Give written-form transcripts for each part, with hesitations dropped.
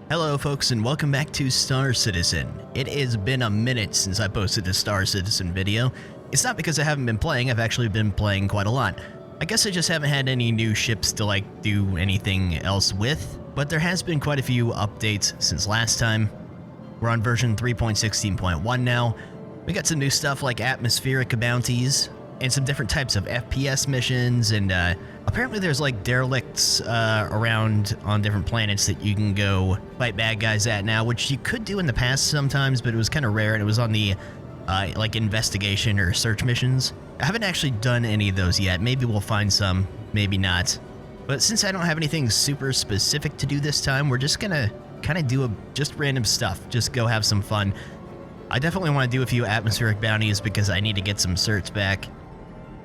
Hello folks and welcome back to Star Citizen. It has been a minute since I posted a Star Citizen video. It's not because I haven't been playing, I've actually been playing quite a lot. I guess I just haven't had any new ships to do anything else with, but there has been quite a few updates since last time. We're on version 3.16.1 now. We got some new stuff like atmospheric bounties, and some different types of FPS missions, and apparently there's derelicts around on different planets that you can go fight bad guys at now, which you could do in the past sometimes, but it was kind of rare, and it was on the investigation or search missions. I haven't actually done any of those yet. Maybe we'll find some, maybe not. But since I don't have anything super specific to do this time, we're just gonna kind of do just random stuff, just go have some fun. I definitely want to do a few atmospheric bounties because I need to get some certs back.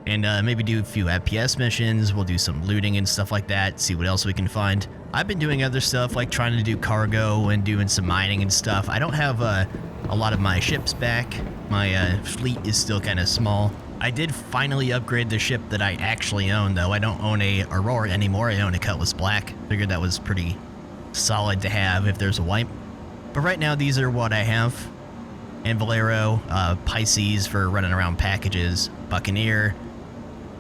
And maybe do a few FPS missions, we'll do some looting and stuff like that, see what else we can find. I've been doing other stuff like trying to do cargo and doing some mining and stuff. I don't have a lot of my ships back. My fleet is still kind of small. I did finally upgrade the ship that I actually own though. I don't own a Aurora anymore, I own a Cutlass Black. Figured that was pretty solid to have if there's a wipe. But right now these are what I have. Valero, Pisces for running around packages, Buccaneer,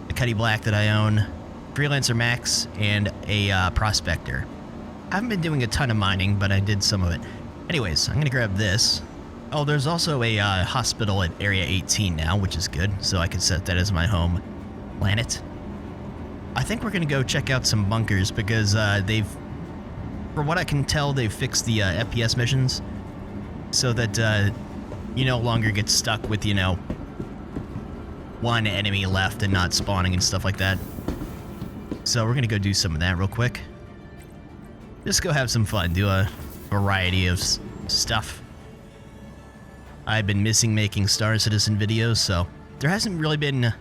the Cutty Black that I own, Freelancer Max, and a Prospector. I haven't been doing a ton of mining, but I did some of it. Anyways, I'm gonna grab this. Oh, there's also a hospital at Area 18 now, which is good, so I can set that as my home planet. I think we're gonna go check out some bunkers because from what I can tell, they've fixed the FPS missions so that you no longer get stuck with, one enemy left and not spawning and stuff like that. So we're gonna go do some of that real quick. Just go have some fun, do a variety of stuff. I've been missing making Star Citizen videos, so there hasn't really been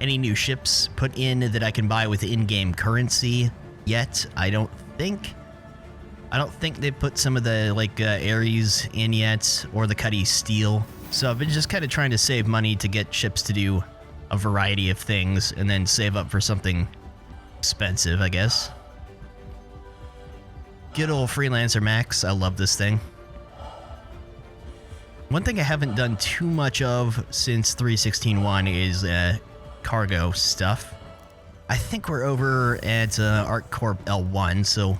any new ships put in that I can buy with in-game currency yet. I don't think they put some of the Ares in yet, or the Cutty Steel. So I've been just kind of trying to save money to get ships to do a variety of things, and then save up for something expensive, I guess. Good old Freelancer Max, I love this thing. One thing I haven't done too much of since 3.16.1 is cargo stuff. I think we're over at ArcCorp L1, so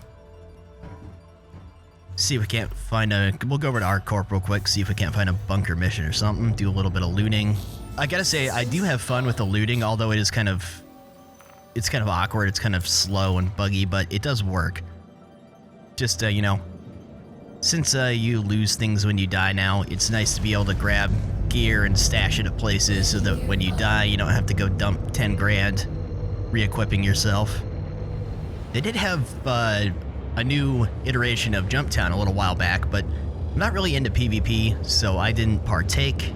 see if we can't find we'll go over to ArcCorp real quick, see if we can't find a bunker mission or something, do a little bit of looting. I gotta say, I do have fun with the looting, although it's kind of awkward, it's kind of slow and buggy, but it does work. Just, since you lose things when you die now, it's nice to be able to grab gear and stash it at places so that when you die, you don't have to go dump 10 grand re-equipping yourself. They did have a new iteration of Jumptown a little while back, but I'm not really into PvP, so I didn't partake.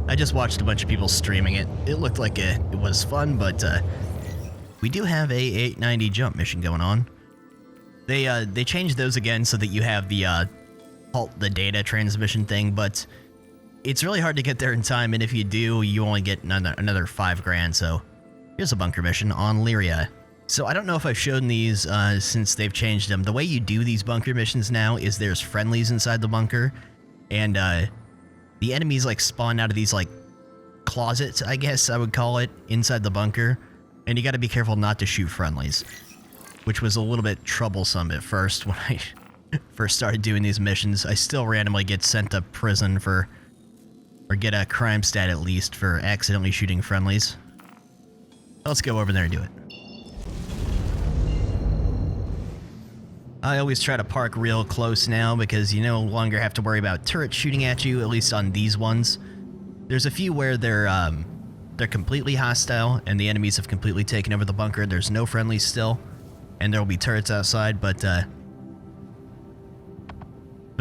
I just watched a bunch of people streaming it. It looked like it was fun, but we do have a 890 jump mission going on. They changed those again so that you have the halt the data transmission thing, but it's really hard to get there in time, and if you do, you only get another 5 grand, so here's a bunker mission on Lyria. So I don't know if I've shown these since they've changed them. The way you do these bunker missions now is there's friendlies inside the bunker, and the enemies spawn out of these closets, I guess I would call it, inside the bunker, and you gotta be careful not to shoot friendlies, which was a little bit troublesome at first when I first started doing these missions. I still randomly get sent to prison or get a crime stat at least for accidentally shooting friendlies. Let's go over there and do it. I always try to park real close now because you no longer have to worry about turrets shooting at you, at least on these ones. There's a few where they're completely hostile and the enemies have completely taken over the bunker. There's no friendlies still, and there will be turrets outside, but for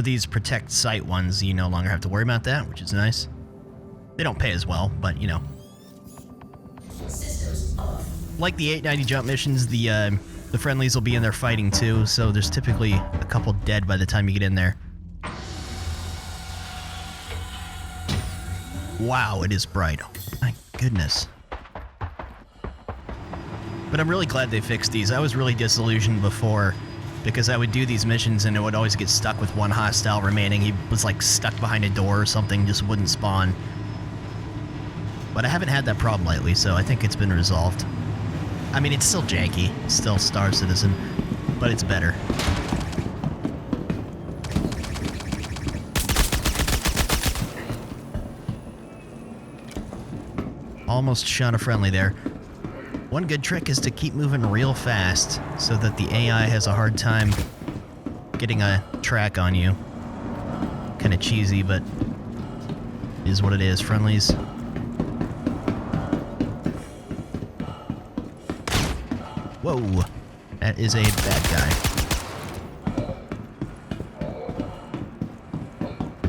these protect site ones, you no longer have to worry about that, which is nice. They don't pay as well, but like the 890 jump missions, the friendlies will be in there fighting too, so there's typically a couple dead by the time you get in there. Wow, it is bright. Oh my goodness. But I'm really glad they fixed these. I was really disillusioned before because I would do these missions and it would always get stuck with one hostile remaining. He was like stuck behind a door or something, just wouldn't spawn. But I haven't had that problem lately, so I think it's been resolved. I mean, it's still janky, it's still Star Citizen, but it's better. Almost shot a friendly there. One good trick is to keep moving real fast so that the AI has a hard time getting a track on you. Kind of cheesy, but it is what it is. Friendlies. Whoa, that is a bad guy.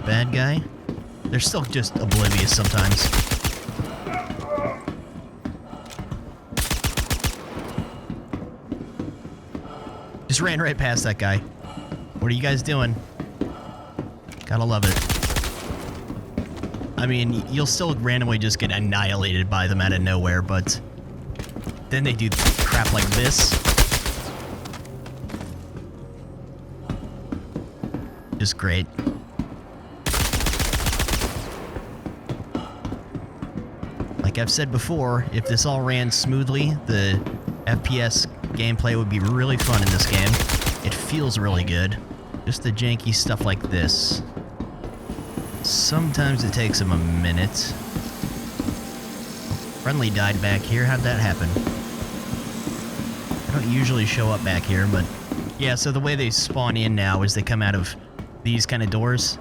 Bad guy? They're still just oblivious sometimes. Just ran right past that guy. What are you guys doing? Gotta love it. I mean, you'll still randomly just get annihilated by them out of nowhere, but then they do crap like this. Just great. Like I've said before, if this all ran smoothly, the FPS gameplay would be really fun in this game. It feels really good. Just the janky stuff like this. Sometimes it takes them a minute. Friendly died back here. How'd that happen? I don't usually show up back here, but yeah, so the way they spawn in now is they come out of these kind of doors.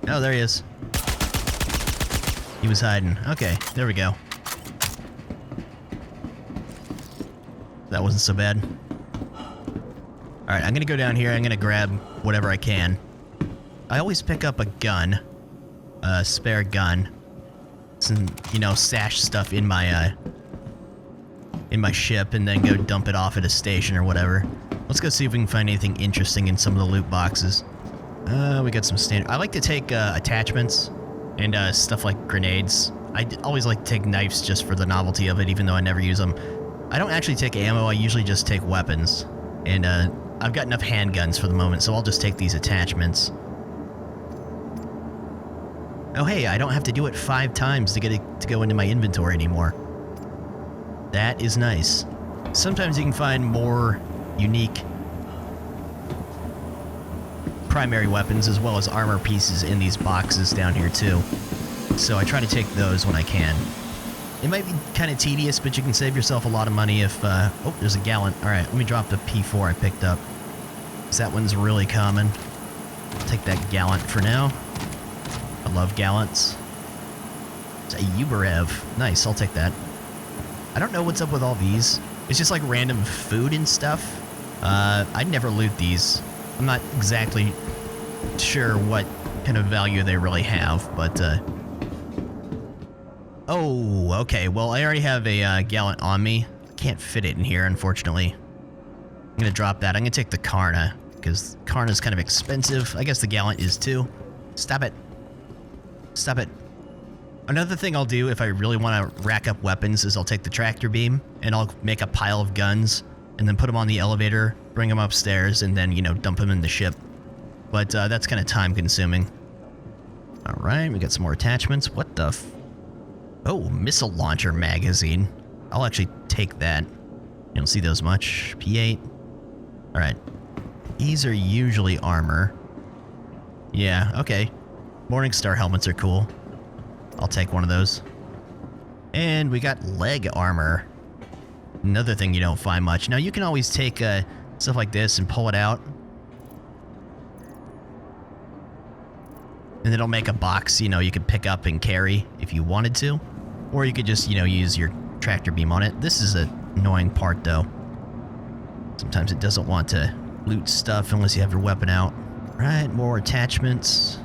Oh, there he is. He was hiding. Okay, there we go. That wasn't so bad. Alright, I'm gonna go down here. I'm gonna grab whatever I can. I always pick up a gun. A spare gun. Some, you know, stash stuff in my ship and then go dump it off at a station or whatever. Let's go see if we can find anything interesting in some of the loot boxes. We got some standard... I like to take attachments and stuff like grenades. I always like to take knives just for the novelty of it, even though I never use them. I don't actually take ammo, I usually just take weapons. And I've got enough handguns for the moment, so I'll just take these attachments. Oh hey, I don't have to do it 5 times to get it to go into my inventory anymore. That is nice. Sometimes you can find more unique primary weapons as well as armor pieces in these boxes down here too. So I try to take those when I can. It might be kind of tedious, but you can save yourself a lot of money if... oh, there's a gallant. Alright, let me drop the P4 I picked up. Because that one's really common. I'll take that gallant for now. I love gallants. It's a Uberev. Nice, I'll take that. I don't know what's up with all these. It's just like random food and stuff. I'd never loot these. I'm not exactly sure what kind of value they really have, but... Oh, okay. Well, I already have a gallant on me. I can't fit it in here, unfortunately. I'm going to drop that. I'm going to take the Karna, because Karna's kind of expensive. I guess the gallant is too. Stop it. Stop it. Another thing I'll do if I really want to rack up weapons is I'll take the tractor beam, and I'll make a pile of guns, and then put them on the elevator, bring them upstairs, and then, you know, dump them in the ship. But that's kind of time-consuming. Alright, we got some more attachments. What the f... Oh, missile launcher magazine. I'll actually take that. You don't see those much. P8. Alright. These are usually armor. Yeah, okay. Morningstar helmets are cool. I'll take one of those. And we got leg armor. Another thing you don't find much. Now, you can always take stuff like this and pull it out. And it'll make a box, you know, you could pick up and carry if you wanted to. Or you could just, you know, use your tractor beam on it. This is an annoying part, though. Sometimes it doesn't want to loot stuff unless you have your weapon out. Right, more attachments.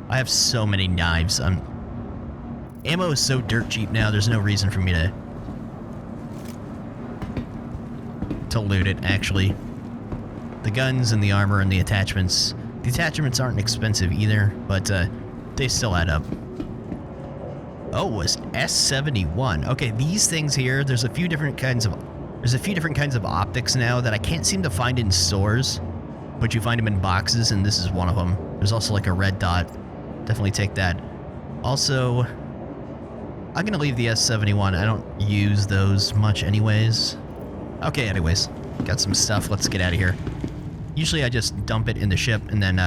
I have so many knives. Ammo is so dirt cheap now, there's no reason for me to loot it, actually. The guns and the armor and the attachments. The attachments aren't expensive either, but they still add up. Oh, it was S71. Okay, these things here, there's a few different kinds of There's a few different kinds of optics now that I can't seem to find in stores, but you find them in boxes, and this is one of them. There's also like a red dot. Definitely take that. Also, I'm gonna leave the S71. I don't use those much anyways. Okay, anyways, got some stuff. Let's get out of here. Usually I just dump it in the ship, and then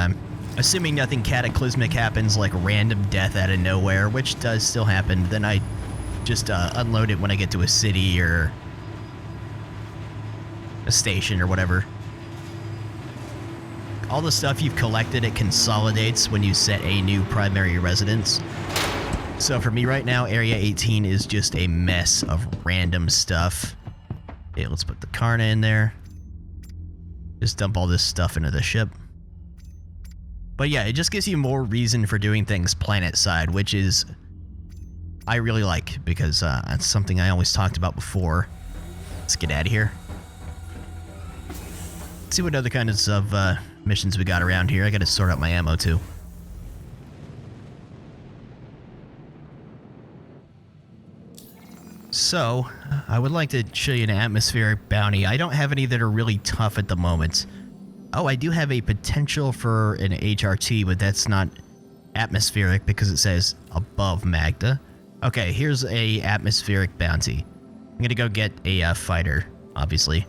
assuming nothing cataclysmic happens, like random death out of nowhere, which does still happen, then I just unload it when I get to a city or a station or whatever. All the stuff you've collected, it consolidates when you set a new primary residence. So for me right now, Area 18 is just a mess of random stuff. Okay, let's put the Karna in there. Just dump all this stuff into the ship. But yeah, it just gives you more reason for doing things planetside, which is I really like, because that's something I always talked about before. Let's get out of here. Let's see what other kinds of missions we got around here. I gotta sort out my ammo too. So, I would like to show you an atmospheric bounty. I don't have any that are really tough at the moment. Oh, I do have a potential for an HRT, but that's not atmospheric because it says above Magda. Okay, here's a atmospheric bounty. I'm gonna go get a fighter, obviously.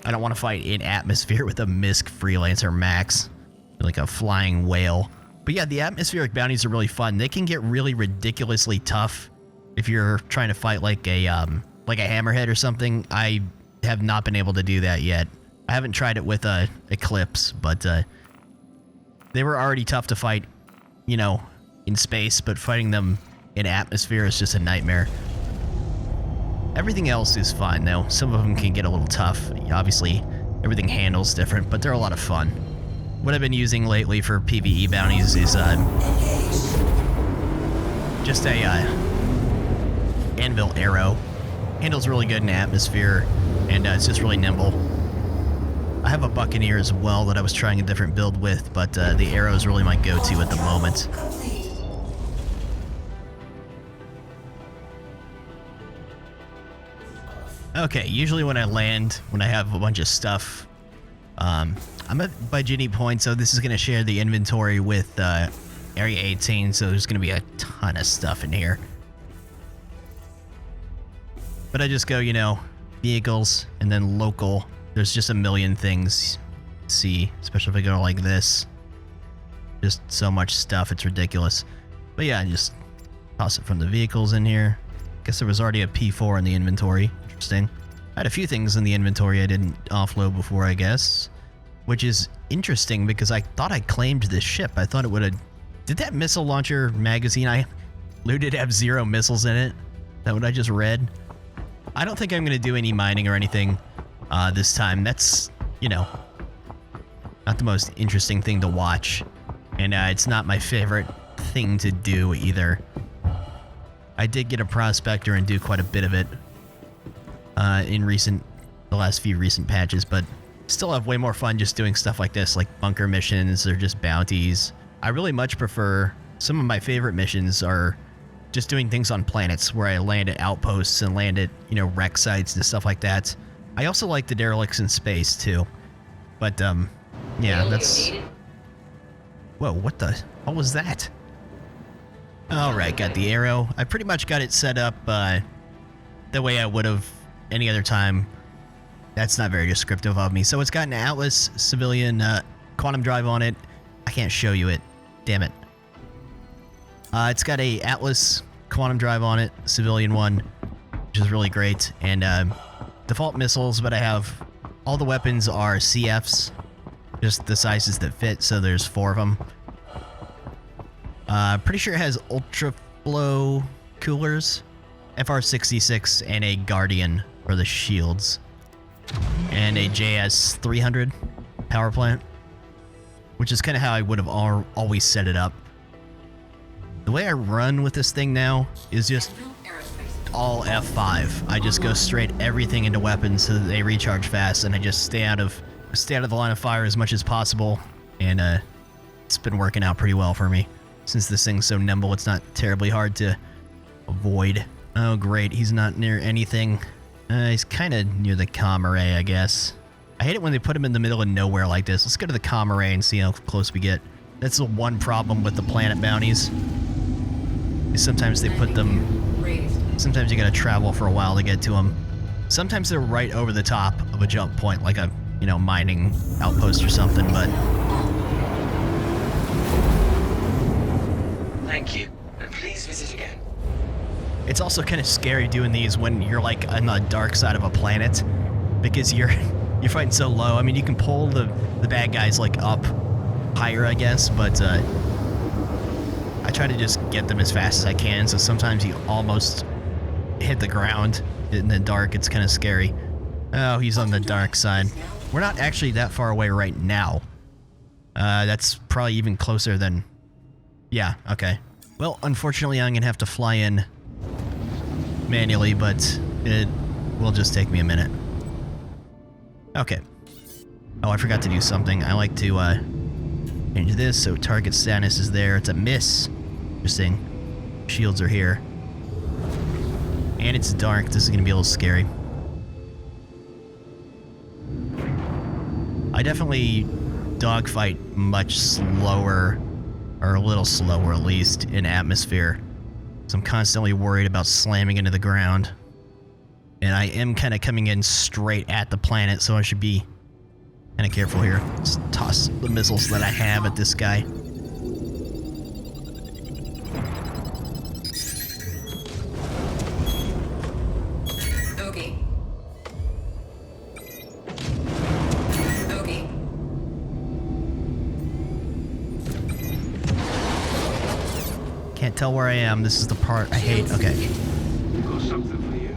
I don't want to fight in atmosphere with a MISC Freelancer Max, like a flying whale. But yeah, the atmospheric bounties are really fun. They can get really ridiculously tough if you're trying to fight like a hammerhead or something. I have not been able to do that yet. I haven't tried it with a Eclipse, but they were already tough to fight, you know, in space, but fighting them in atmosphere is just a nightmare. Everything else is fine though. Some of them can get a little tough. Obviously, everything handles different, but they're a lot of fun. What I've been using lately for PvE bounties is just a anvil arrow. Handles really good in atmosphere, and it's just really nimble. I have a Buccaneer as well that I was trying a different build with, but the arrow is really my go-to at the moment. Okay, usually when I land, when I have a bunch of stuff, I'm by Ginny Point, so this is going to share the inventory with Area 18, so there's going to be a ton of stuff in here. But I just go, you know, vehicles, and then local. There's just a million things to see, especially if I go like this. Just so much stuff, it's ridiculous. But yeah, just toss it from the vehicles in here. Guess there was already a P4 in the inventory. Interesting. I had a few things in the inventory I didn't offload before, I guess. Which is interesting because I thought I claimed this ship. I thought it would have... Did that missile launcher magazine I looted have 0 missiles in it? Is that what I just read? I don't think I'm going to do any mining or anything this time. That's, you know, not the most interesting thing to watch. And it's not my favorite thing to do either. I did get a prospector and do quite a bit of it in the last few recent patches, but still have way more fun just doing stuff like this, like bunker missions or just bounties. I really much prefer, some of my favorite missions are just doing things on planets where I land at outposts and land at, you know, wreck sites and stuff like that. I also like the derelicts in space too. But yeah, that's... Whoa, what was that? Alright, got the arrow. I pretty much got it set up the way I would have any other time. That's not very descriptive of me. So it's got an Atlas civilian quantum drive on it. I can't show you it. Damn it. It's got a Atlas quantum drive on it, civilian one, which is really great. And default missiles, but I have all the weapons are CFs, just the sizes that fit, so there's 4 of them. Pretty sure it has ultra flow coolers, FR66, and a Guardian for the shields, and a JS 300 power plant, which is kind of how I would have always set it up. The way I run with this thing now is just all F5. I just go straight everything into weapons so that they recharge fast, and I just stay out of the line of fire as much as possible, and it's been working out pretty well for me. Since this thing's so nimble, it's not terribly hard to avoid. Oh great, he's not near anything. He's kind of near the comm array, I guess. I hate it when they put him in the middle of nowhere like this. Let's go to the comm array and see how close we get. That's the one problem with the planet bounties. Sometimes they put them... Sometimes you gotta travel for a while to get to them. Sometimes they're right over the top of a jump point, like a, you know, mining outpost or something, but... Thank you, and please visit again. It's also kind of scary doing these when you're like on the dark side of a planet, because you're fighting so low. I mean, you can pull the bad guys like up higher, I guess, but I try to just get them as fast as I can, so sometimes you almost hit the ground in the dark. It's kind of scary. Oh, he's on the dark side. We're not actually that far away right now. That's probably even closer than... Yeah, okay. Well, unfortunately, I'm gonna have to fly in manually, but it will just take me a minute. Okay. Oh, I forgot to do something. I like to change this so target status is there. It's a miss. Interesting. Shields are here. And it's dark. This is gonna be a little scary. I definitely dogfight much slower, or a little slower at least, in atmosphere. So I'm constantly worried about slamming into the ground. And I am kind of coming in straight at the planet, so I should be kind of careful here. Just toss the missiles that I have at this guy. Okay. Okay. Can't tell where I am. This is the part I hate. Okay. Got something for you.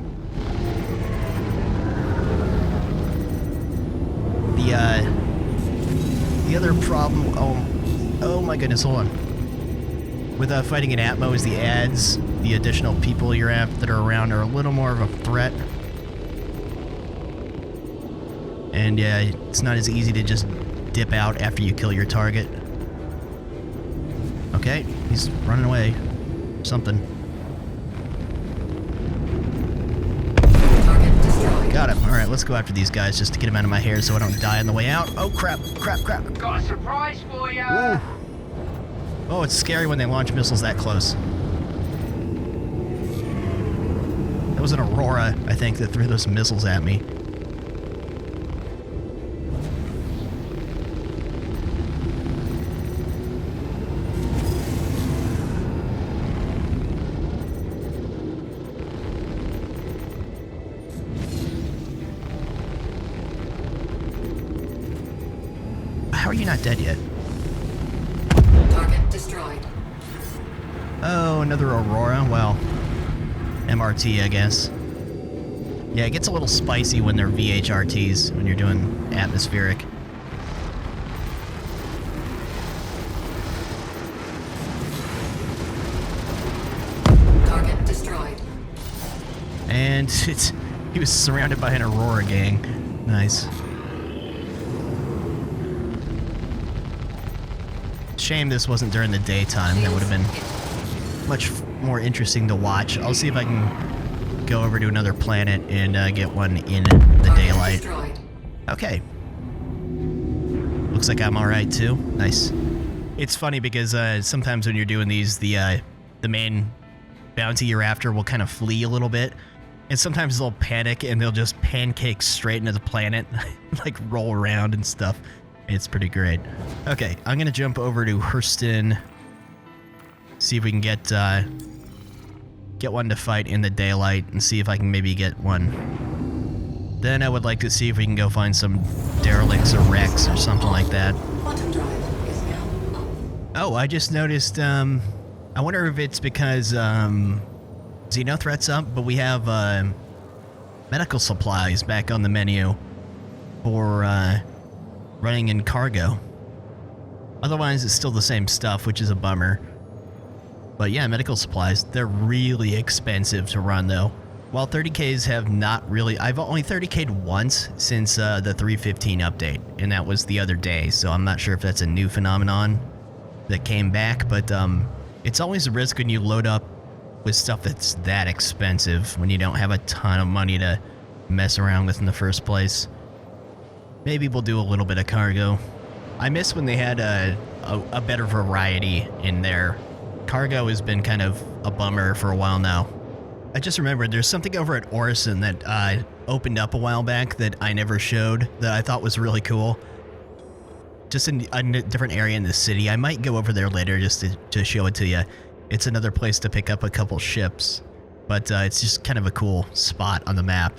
The other problem... Oh my goodness, hold on. With fighting in Atmo is the ads. The additional people you're after that are around are a little more of a threat. And yeah, it's not as easy to just dip out after you kill your target. Okay, he's running away. Something. Target destroyed. Got him. Alright, let's go after these guys just to get him out of my hair so I don't die on the way out. Oh crap, crap, crap. Got a surprise for you. Ooh. Oh, it's scary when they launch missiles that close. That was an Aurora, I think, that threw those missiles at me. How are you not dead yet? Target destroyed. Oh, another Aurora? Well, MRT, I guess. Yeah, it gets a little spicy when they're VHRTs, when you're doing atmospheric. Target destroyed. And he was surrounded by an Aurora gang. Nice. Shame this wasn't during the daytime. That would have been much more interesting to watch. I'll see if I can go over to another planet and get one in the daylight. Okay. Looks like I'm alright too. Nice. It's funny because sometimes when you're doing these, the main bounty you're after will kind of flee a little bit. And sometimes they'll panic and they'll just pancake straight into the planet, like roll around and stuff. It's pretty great. Okay, I'm gonna jump over to Hurston. See if we can get one to fight in the daylight and see if I can maybe get one. Then I would like to see if we can go find some derelicts or wrecks or something like that. Oh, I just noticed, I wonder if it's because, Xenothreat's up, but we have, medical supplies back on the menu for, running in cargo. Otherwise, it's still the same stuff, which is a bummer. But yeah, medical supplies, they're really expensive to run, though. While 30Ks have not really... I've only 30K'd once since the 3.15 update, and that was the other day, so I'm not sure if that's a new phenomenon that came back, but it's always a risk when you load up with stuff that's that expensive, when you don't have a ton of money to mess around with in the first place. Maybe we'll do a little bit of cargo. I miss when they had a better variety in there. Cargo has been kind of a bummer for a while now. I just remembered there's something over at Orison that opened up a while back that I never showed that I thought was really cool. Just in a different area in the city. I might go over there later just to show it to you. It's another place to pick up a couple ships, but it's just kind of a cool spot on the map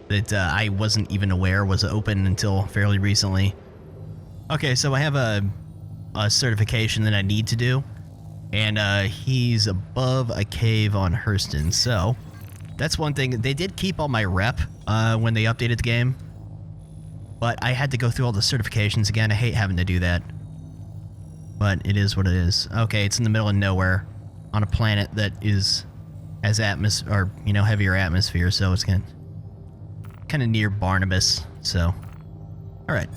that I wasn't even aware was open until fairly recently. Okay, so I have a certification that I need to do, and he's above a cave on Hurston, so that's one thing. They did keep all my rep when they updated the game, but I had to go through all the certifications again. I hate having to do that, but it is what it is. Okay, it's in the middle of nowhere on a planet that has atmosphere, or heavier atmosphere, so it's kind of near Barnabas. So, all right.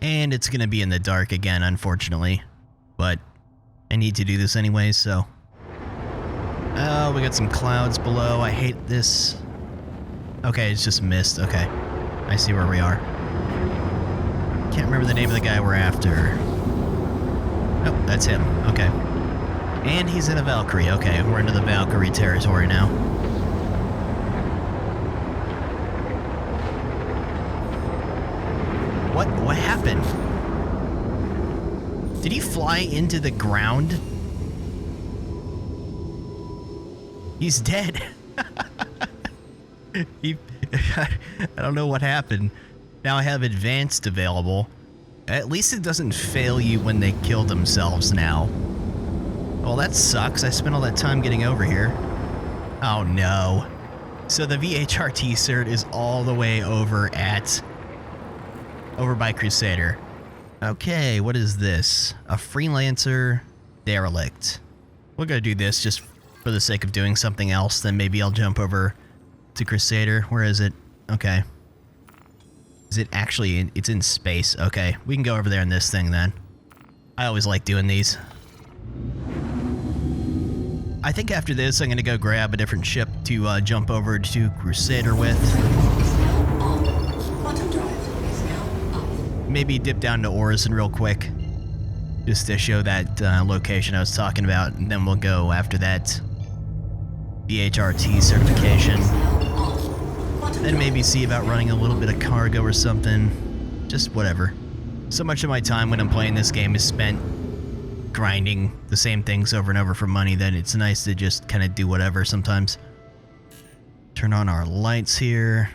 And it's going to be in the dark again, unfortunately. But I need to do this anyway, so... Oh, we got some clouds below. I hate this. Okay, it's just mist. Okay. I see where we are. Can't remember the name of the guy we're after. Nope, that's him. Okay. And he's in a Valkyrie. Okay, we're into the Valkyrie territory now. What happened? Did he fly into the ground? He's dead. I don't know what happened. Now I have advanced available. At least it doesn't fail you when they kill themselves now. Well, that sucks. I spent all that time getting over here. Oh no. So the VHRT cert is all the way over by Crusader. Okay, what is this? A freelancer derelict. We're gonna do this just for the sake of doing something else, then maybe I'll jump over to Crusader. Where is it? Okay. Is it actually it's in space? Okay, we can go over there in this thing then. I always like doing these. I think after this I'm gonna go grab a different ship to jump over to Crusader with. Maybe dip down to Orison real quick, just to show that location I was talking about, and then we'll go after that VHRT certification. Then maybe see about running a little bit of cargo or something, just whatever. So much of my time when I'm playing this game is spent grinding the same things over and over for money that it's nice to just kind of do whatever sometimes. Turn on our lights here.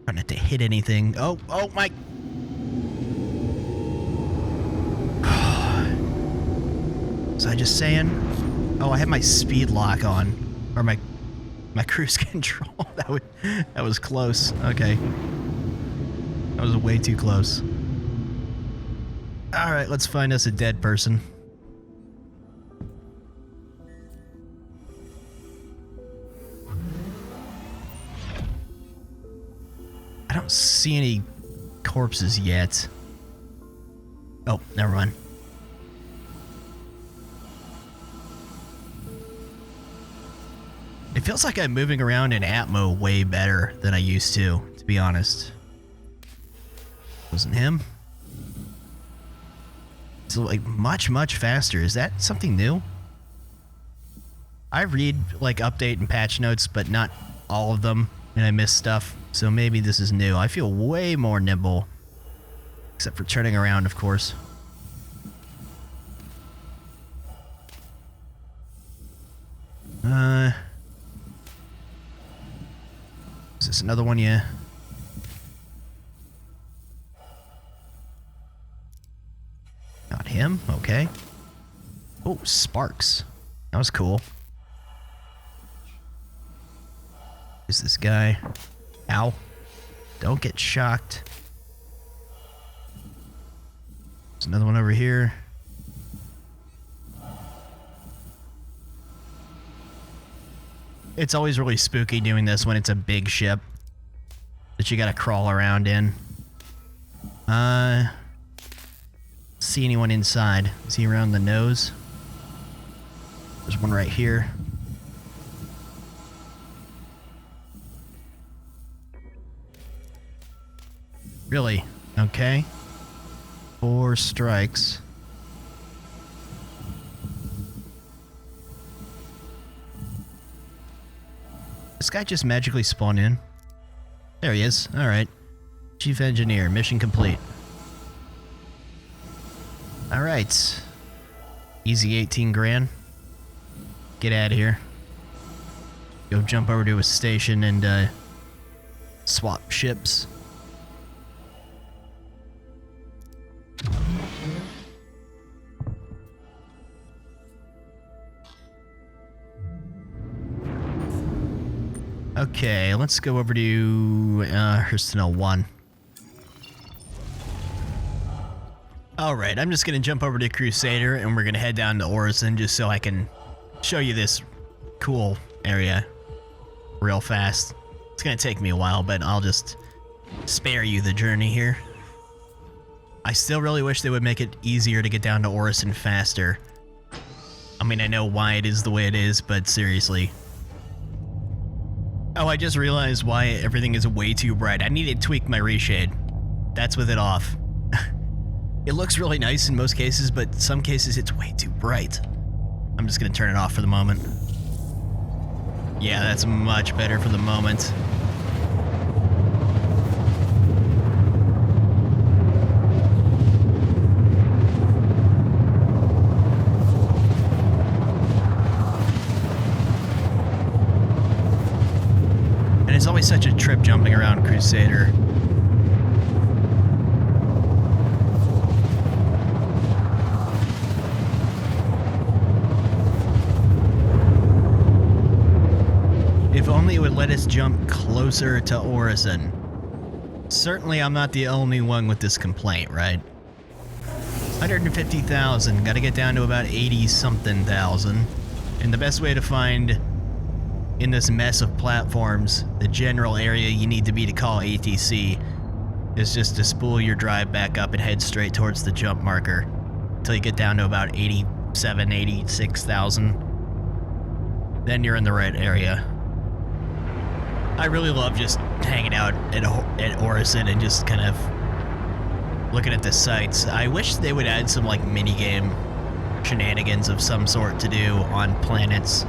Try not to hit anything. Oh my... Was I just saying? Oh, I had my speed lock on, or my cruise control. That was close. Okay, that was way too close. All right, let's find us a dead person. I don't see any corpses yet. Oh, never mind. It feels like I'm moving around in Atmo way better than I used to be honest. Wasn't him? It's like much faster. Is that something new? I read like update and patch notes, but not all of them, and I miss stuff. So maybe this is new. I feel way more nimble, except for turning around, of course. Is this another one? Yeah. Not him. Okay. Oh, sparks. That was cool. Is this guy? Ow. Don't get shocked. There's another one over here. It's always really spooky doing this when it's a big ship that you gotta crawl around in. See anyone inside? Is he around the nose? There's one right here. Really? Okay. 4 strikes. This guy just magically spawned in. There he is. Alright. Chief Engineer, mission complete. Alright. Easy 18 grand. Get out of here. Go jump over to a station and swap ships. Okay, let's go over to Hurstonel 1. Alright, I'm just gonna jump over to Crusader and we're gonna head down to Orison just so I can show you this cool area real fast. It's gonna take me a while, but I'll just spare you the journey here. I still really wish they would make it easier to get down to Orison faster. I mean, I know why it is the way it is, but seriously. Oh, I just realized why everything is way too bright. I need to tweak my reshade. That's with it off. It looks really nice in most cases, but some cases it's way too bright. I'm just gonna turn it off for the moment. Yeah, that's much better for the moment. And it's always such a trip jumping around Crusader. If only it would let us jump closer to Orison. Certainly I'm not the only one with this complaint, right? 150,000, gotta get down to about 80-something thousand. And the best way to find, in this mess of platforms, the general area you need to be to call ATC is just to spool your drive back up and head straight towards the jump marker until you get down to about 87, 86,000. Then you're in the right area. I really love just hanging out at Orison and just kind of looking at the sights. I wish they would add some like minigame shenanigans of some sort to do on planets.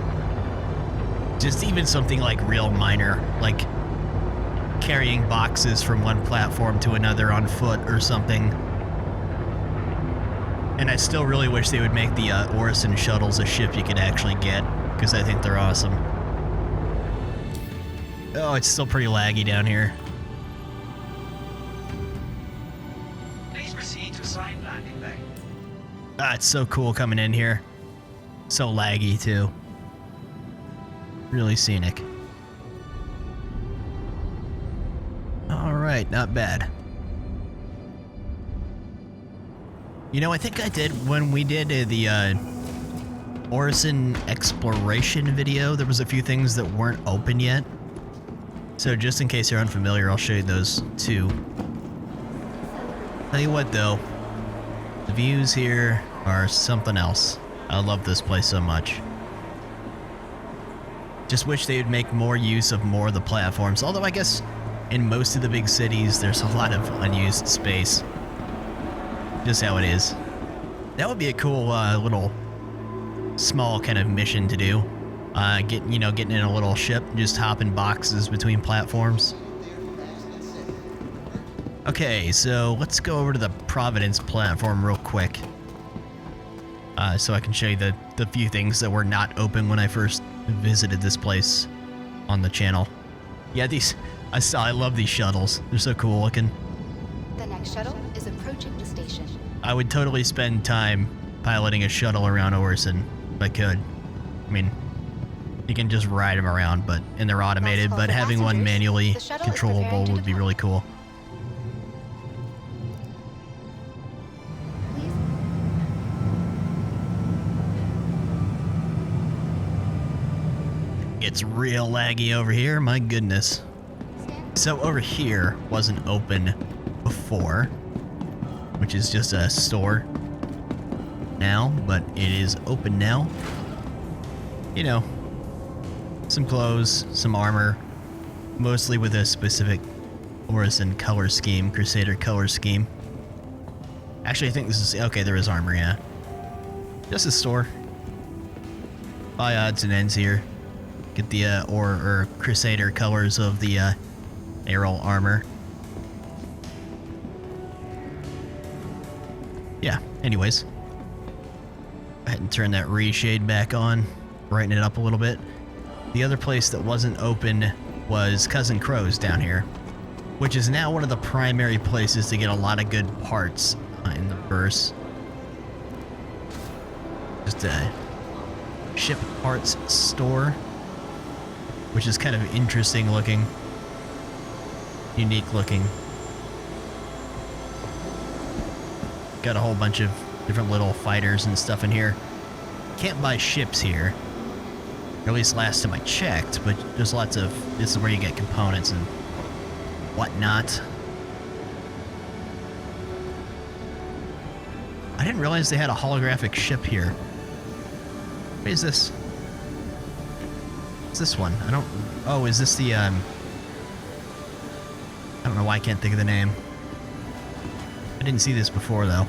Just even something like real minor, like carrying boxes from one platform to another on foot or something. And I still really wish they would make the Orison shuttles a ship you could actually get, because I think they're awesome. Oh, it's still pretty laggy down here. Please proceed to assigned landing bay. Ah, it's so cool coming in here. So laggy, too. Really scenic. Alright, not bad. You know, I think I did, when we did the Orison exploration video, there was a few things that weren't open yet. So just in case you're unfamiliar, I'll show you those too. Tell you what though, the views here are something else. I love this place so much. Just wish they would make more use of more of the platforms, although I guess in most of the big cities there's a lot of unused space. Just how it is. That would be a cool little small kind of mission to do. Getting in a little ship, just hopping boxes between platforms. Okay, so let's go over to the Providence platform real quick. So I can show you the few things that were not open when I first visited this place on the channel. Yeah, I love these shuttles. They're so cool looking. The next shuttle is approaching the station. I would totally spend time piloting a shuttle around Orison if I could. I mean, you can just ride them around, and they're automated, but having one manually controllable would be really cool. Please. It's real laggy over here, my goodness. So over here wasn't open before, which is just a store now, but it is open now. You know, some clothes, some armor, mostly with a specific Orison color scheme, Crusader color scheme. Actually, I think this is... Okay, there is armor, yeah. Just a store. Buy odds and ends here. Get the, or Crusader colors of the, Aerial armor. Yeah, anyways. Go ahead and turn that reshade back on. Brighten it up a little bit. The other place that wasn't open was Cousin Crow's down here, which is now one of the primary places to get a lot of good parts in the verse. Just a ship parts store, which is kind of interesting looking, unique looking. Got a whole bunch of different little fighters and stuff in here. Can't buy ships here. Or at least last time I checked, but there's lots of... This is where you get components and whatnot. I didn't realize they had a holographic ship here. What is this? What's this one? I don't... Oh, is this the, I don't know why I can't think of the name. I didn't see this before, though.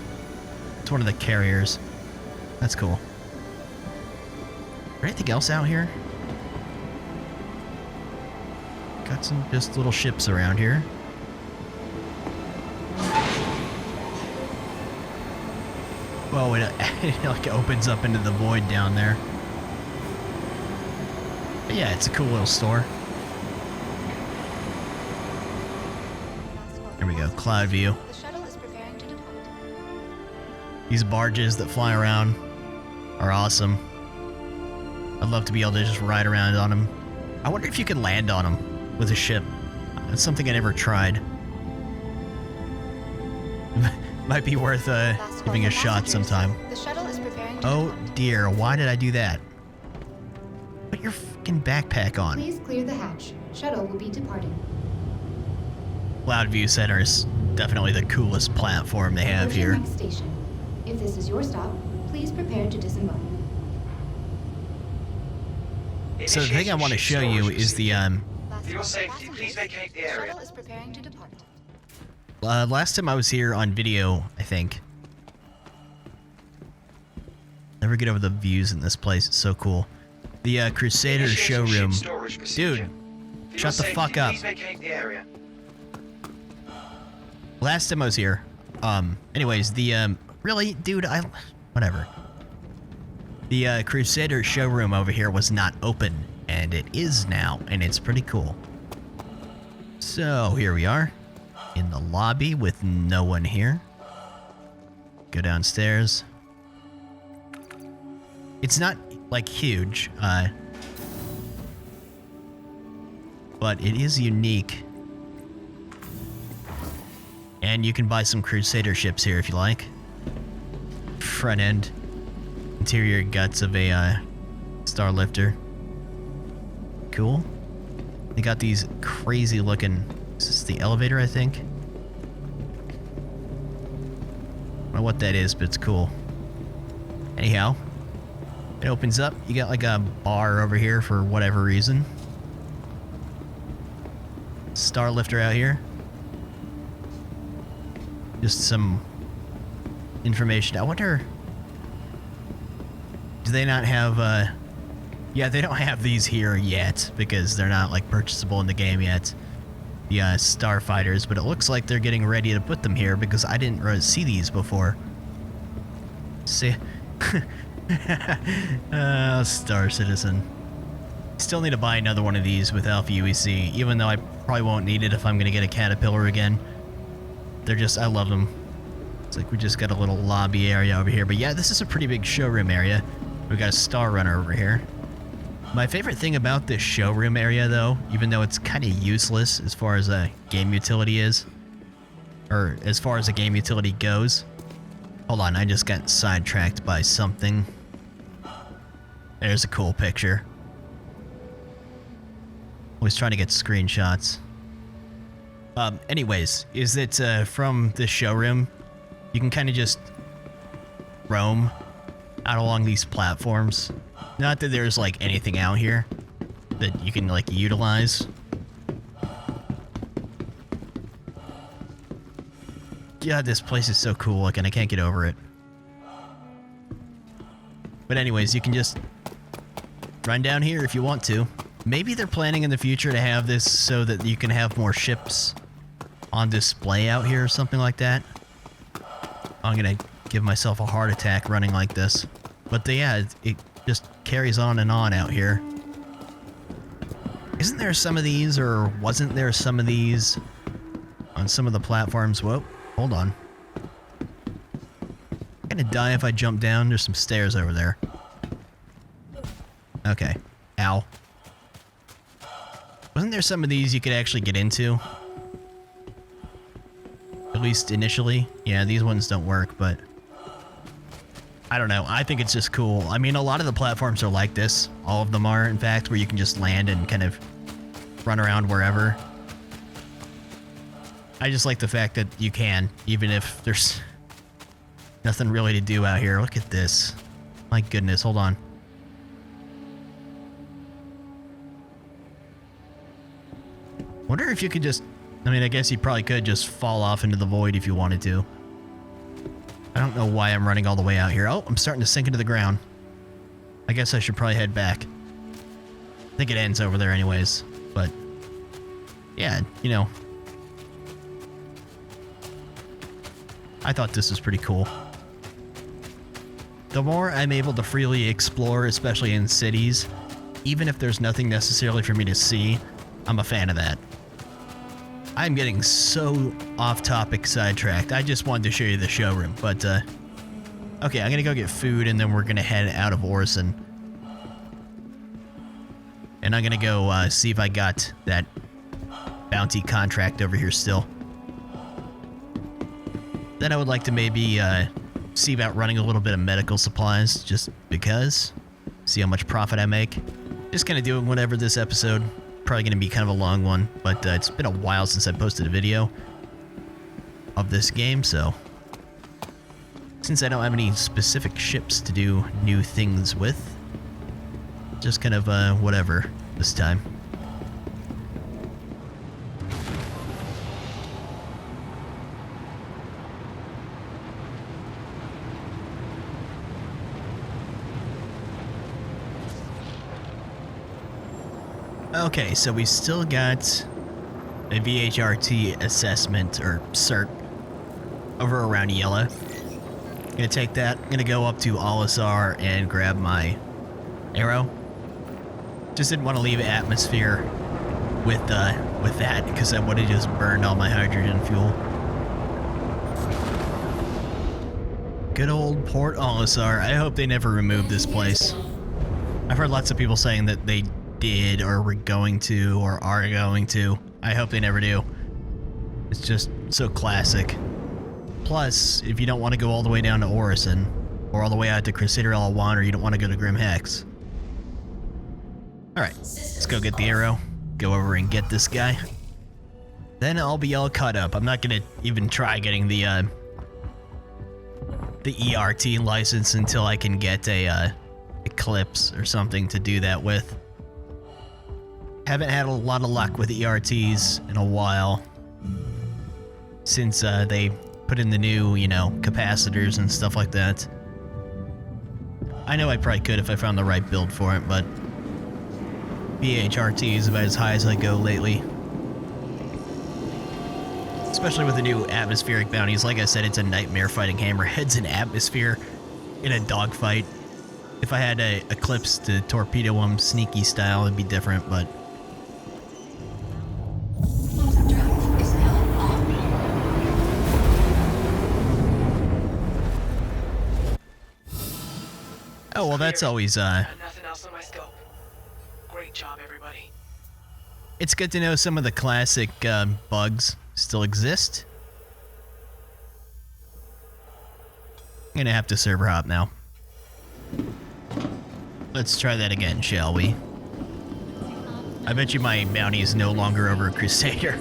It's one of the carriers. That's cool. Is there anything else out here? Got some just little ships around here. Whoa, it like opens up into the void down there. But yeah, it's a cool little store. There we go, cloud view. The shuttle is preparing to depart. These barges that fly around are awesome. I'd love to be able to just ride around on them. I wonder if you can land on them with a ship. That's something I never tried. Might be worth giving a shot sometime. The shuttle is preparing to Oh depart. dear, why did I do that? Put your fucking backpack on. Please clear the hatch. Shuttle will be departing. Cloud View Center is definitely the coolest platform they have Approaching here. next station. If this is your stop, please prepare to disembark. So the thing I want to show you is the For your safety, please vacate the area. Shuttle is preparing to depart. last time I was here on video, I think. Never get over the views in this place. It's so cool. The Crusader Initiating showroom. ship storage procedure. Dude, For your shut the safety, fuck up. Please vacate the area. Last time I was here. Anyways, the really, dude, whatever. The Crusader showroom over here was not open, and it is now, and it's pretty cool. So here we are in the lobby with no one here. Go downstairs. It's not like huge, but it is unique. And you can buy some Crusader ships here if you like. Front end. Interior guts of a star lifter. Cool. They got these crazy looking... Is this the elevator, I think? I don't know what that is, but it's cool. Anyhow, it opens up. You got like a bar over here for whatever reason. Star lifter out here. Just some information. I wonder... Do they not have, Yeah, they don't have these here yet, because they're not, like, purchasable in the game yet. The, starfighters, but it looks like they're getting ready to put them here, because I didn't really see these before. See? Star Citizen. Still need to buy another one of these with Alpha UEC, even though I probably won't need it if I'm gonna get a Caterpillar again. They're just, I love them. It's like we just got a little lobby area over here. But yeah, this is a pretty big showroom area. We got a Star Runner over here. My favorite thing about this showroom area, though, even though it's kind of useless as far as a game utility is, or as far as a game utility goes. Hold on, I just got sidetracked by something. There's a cool picture. Always trying to get screenshots. Anyways, is that from the showroom, you can kind of just roam out along these platforms. Not that there's like anything out here that you can like utilize. God, this place is so cool looking. I can't get over it. But anyways, you can just run down here if you want to. Maybe they're planning in the future to have this so that you can have more ships on display out here or something like that. I'm gonna give myself a heart attack running like this. But yeah, it just carries on and on out here. Isn't there some of these, or wasn't there some of these on some of the platforms? Whoa, hold on. I'm gonna die if I jump down. There's some stairs over there. Okay. Ow. Wasn't there some of these you could actually get into? At least initially. Yeah, these ones don't work, but I don't know. I think it's just cool. I mean, a lot of the platforms are like this. All of them are, in fact, where you can just land and kind of run around wherever. I just like the fact that you can, even if there's nothing really to do out here. Look at this. My goodness, hold on. Wonder if you could just... I mean, I guess you probably could just fall off into the void if you wanted to. I don't know why I'm running all the way out here. Oh, I'm starting to sink into the ground. I guess I should probably head back. I think it ends over there anyways. But, yeah, you know. I thought this was pretty cool. The more I'm able to freely explore, especially in cities, even if there's nothing necessarily for me to see, I'm a fan of that. I'm getting so off-topic sidetracked. I just wanted to show you the showroom, but, okay, I'm gonna go get food, and then we're gonna head out of Orison. And I'm gonna go, see if I got that bounty contract over here still. Then I would like to maybe, see about running a little bit of medical supplies, just because. See how much profit I make. Just gonna do whatever this episode. Probably going to be kind of a long one, but it's been a while since I posted a video of this game, so since I don't have any specific ships to do new things with, just kind of whatever this time. Okay, so we still got a VHRT assessment, or cert, over around Yela. Gonna take that, gonna go up to Alisar and grab my arrow. Just didn't want to leave atmosphere with that, because I would have just burned all my hydrogen fuel. Good old Port Alisar. I hope they never remove this place. I've heard lots of people saying that they did, or were going to, or are going to. I hope they never do. It's just so classic. Plus, if you don't want to go all the way down to Orison, or all the way out to Crusader L1, or you don't want to go to Grim Hex. Alright, let's go get the arrow, go over and get this guy. Then I'll be all caught up. I'm not gonna even try getting the ERT license until I can get a Eclipse or something to do that with. Haven't had a lot of luck with ERTs in a while, since they put in the new, you know, capacitors and stuff like that. I know I probably could if I found the right build for it, but VHRT is about as high as I go lately. Especially with the new atmospheric bounties. Like I said, it's a nightmare fighting hammerheads in atmosphere in a dogfight. If I had a Eclipse to torpedo them sneaky style, it'd be different, but Drive is now on. oh well, that's always Nothing else on my scope. Great job, everybody. it's good to know some of the classic bugs still exist. I'm gonna have to server hop now. Let's try that again, shall we? I bet you my bounty is no longer over a Crusader.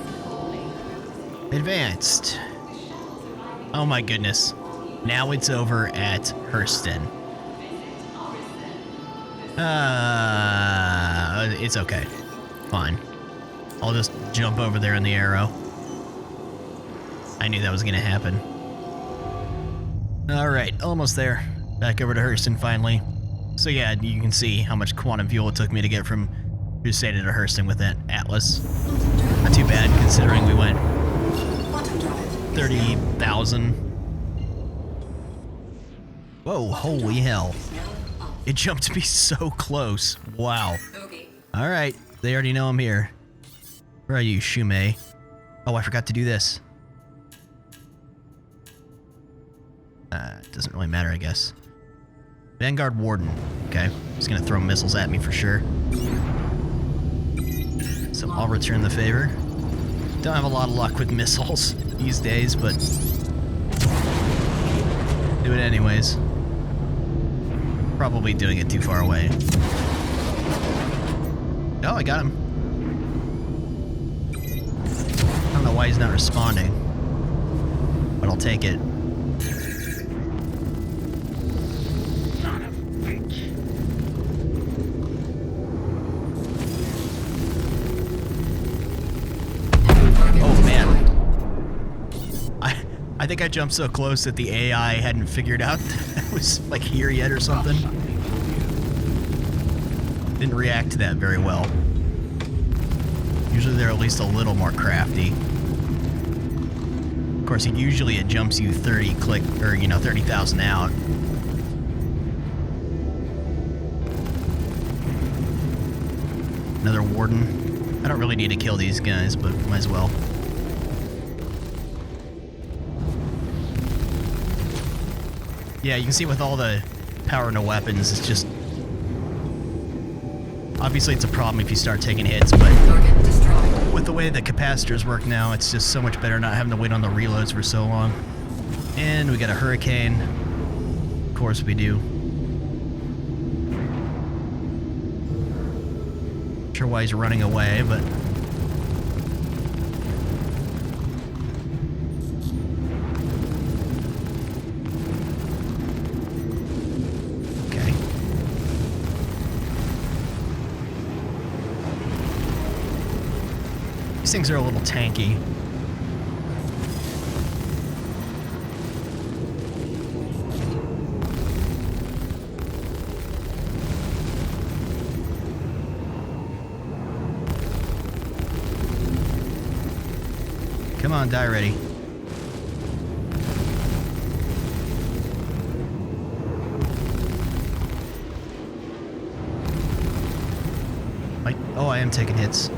Advanced. Oh my goodness. Now it's over at Hurston. It's okay. Fine. I'll just jump over there in the arrow. I knew that was gonna happen. Alright, almost there. Back over to Hurston finally. So yeah, you can see how much quantum fuel it took me to get from Crusader to Hurston with that Atlas. Not too bad considering we went 30,000. Whoa, holy hell. It jumped me so close. Wow. Alright, they already know I'm here. Where are you, Shumei? Oh, I forgot to do this. It doesn't really matter, I guess. Vanguard Warden. Okay, he's gonna throw missiles at me for sure. So I'll return the favor. Don't have a lot of luck with missiles these days, but do it anyways. Probably doing it too far away. Oh, I got him. I don't know why he's not responding, but I'll take it. Oh man. I think I jumped so close that the AI hadn't figured out that I was like here yet or something. Didn't react to that very well. Usually they're at least a little more crafty. Of course, usually it jumps you 30,000 out. Another warden. I don't really need to kill these guys, but might as well. Yeah, you can see with all the power in the weapons, it's just... Obviously it's a problem if you start taking hits, but with the way the capacitors work now, it's just so much better not having to wait on the reloads for so long. And we got a hurricane. Of course we do. Not sure why he's running away, but... These things are a little tanky. Come on, die ready. Oh, I am taking hits.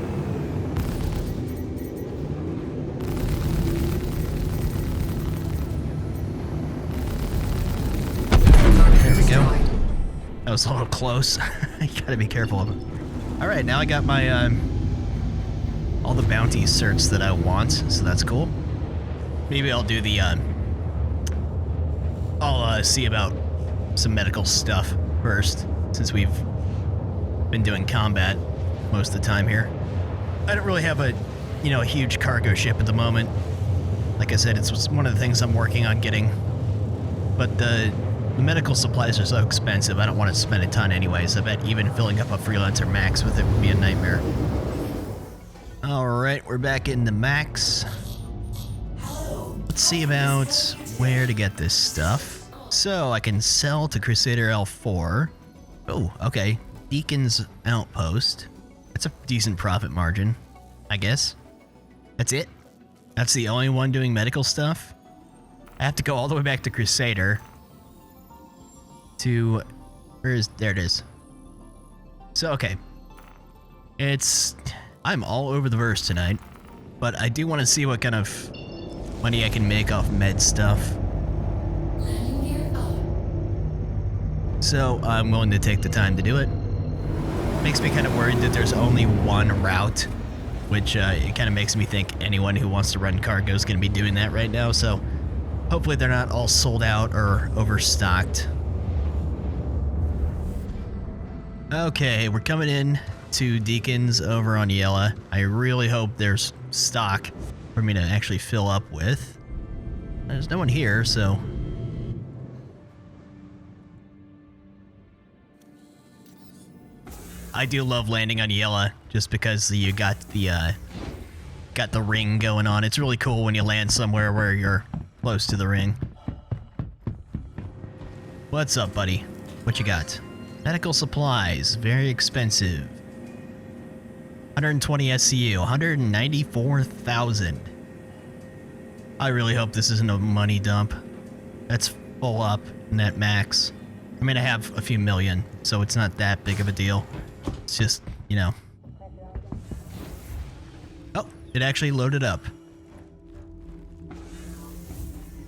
That was a little close. You gotta be careful of it. Alright, now I got my, all the bounty certs that I want, so that's cool. Maybe I'll do the, I'll, see about some medical stuff first, since we've been doing combat most of the time here. I don't really have a, a huge cargo ship at the moment. Like I said, it's one of the things I'm working on getting. But the medical supplies are so expensive, I don't want to spend a ton anyways. I bet even filling up a freelancer max with it would be a nightmare. Alright, we're back in the max. Let's see about where to get this stuff. So, I can sell to Crusader L4. Oh, okay. Deacon's Outpost. That's a decent profit margin, I guess. That's it? That's the only one doing medical stuff? I have to go all the way back to Crusader. To... there it is. So, okay. I'm all over the verse tonight, but I do want to see what kind of money I can make off med stuff. So, I'm willing to take the time to do it. Makes me kind of worried that there's only one route, which it kind of makes me think anyone who wants to run cargo is going to be doing that right now, so hopefully they're not all sold out or overstocked. Okay, we're coming in to Deacon's over on Yela. I really hope there's stock for me to actually fill up with. There's no one here, so... I do love landing on Yela, just because you got the ring going on. It's really cool when you land somewhere where you're close to the ring. What's up, buddy? What you got? Medical supplies, very expensive. 120 SCU, 194,000. I really hope this isn't a money dump. That's full up, net max. I mean, I have a few million, so it's not that big of a deal. It's just, you know. Oh, it actually loaded up.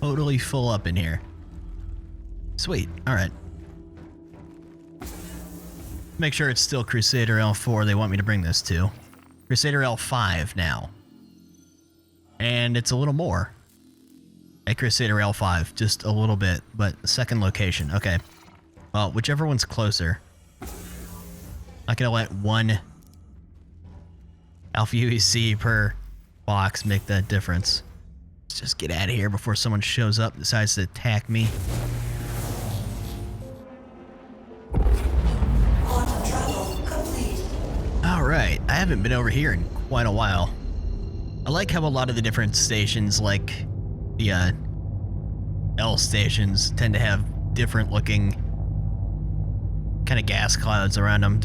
Totally full up in here. Sweet, alright. Make sure it's still Crusader L4 they want me to bring this to. Crusader L5 now. And it's a little more. At Crusader L5, just a little bit, but second location. Okay. Well, whichever one's closer. Not gonna let one Alpha UEC per box make that difference. Let's just get out of here before someone shows up and decides to attack me. Alright, I haven't been over here in quite a while. I like how a lot of the different stations, like the L stations, tend to have different looking kind of gas clouds around them.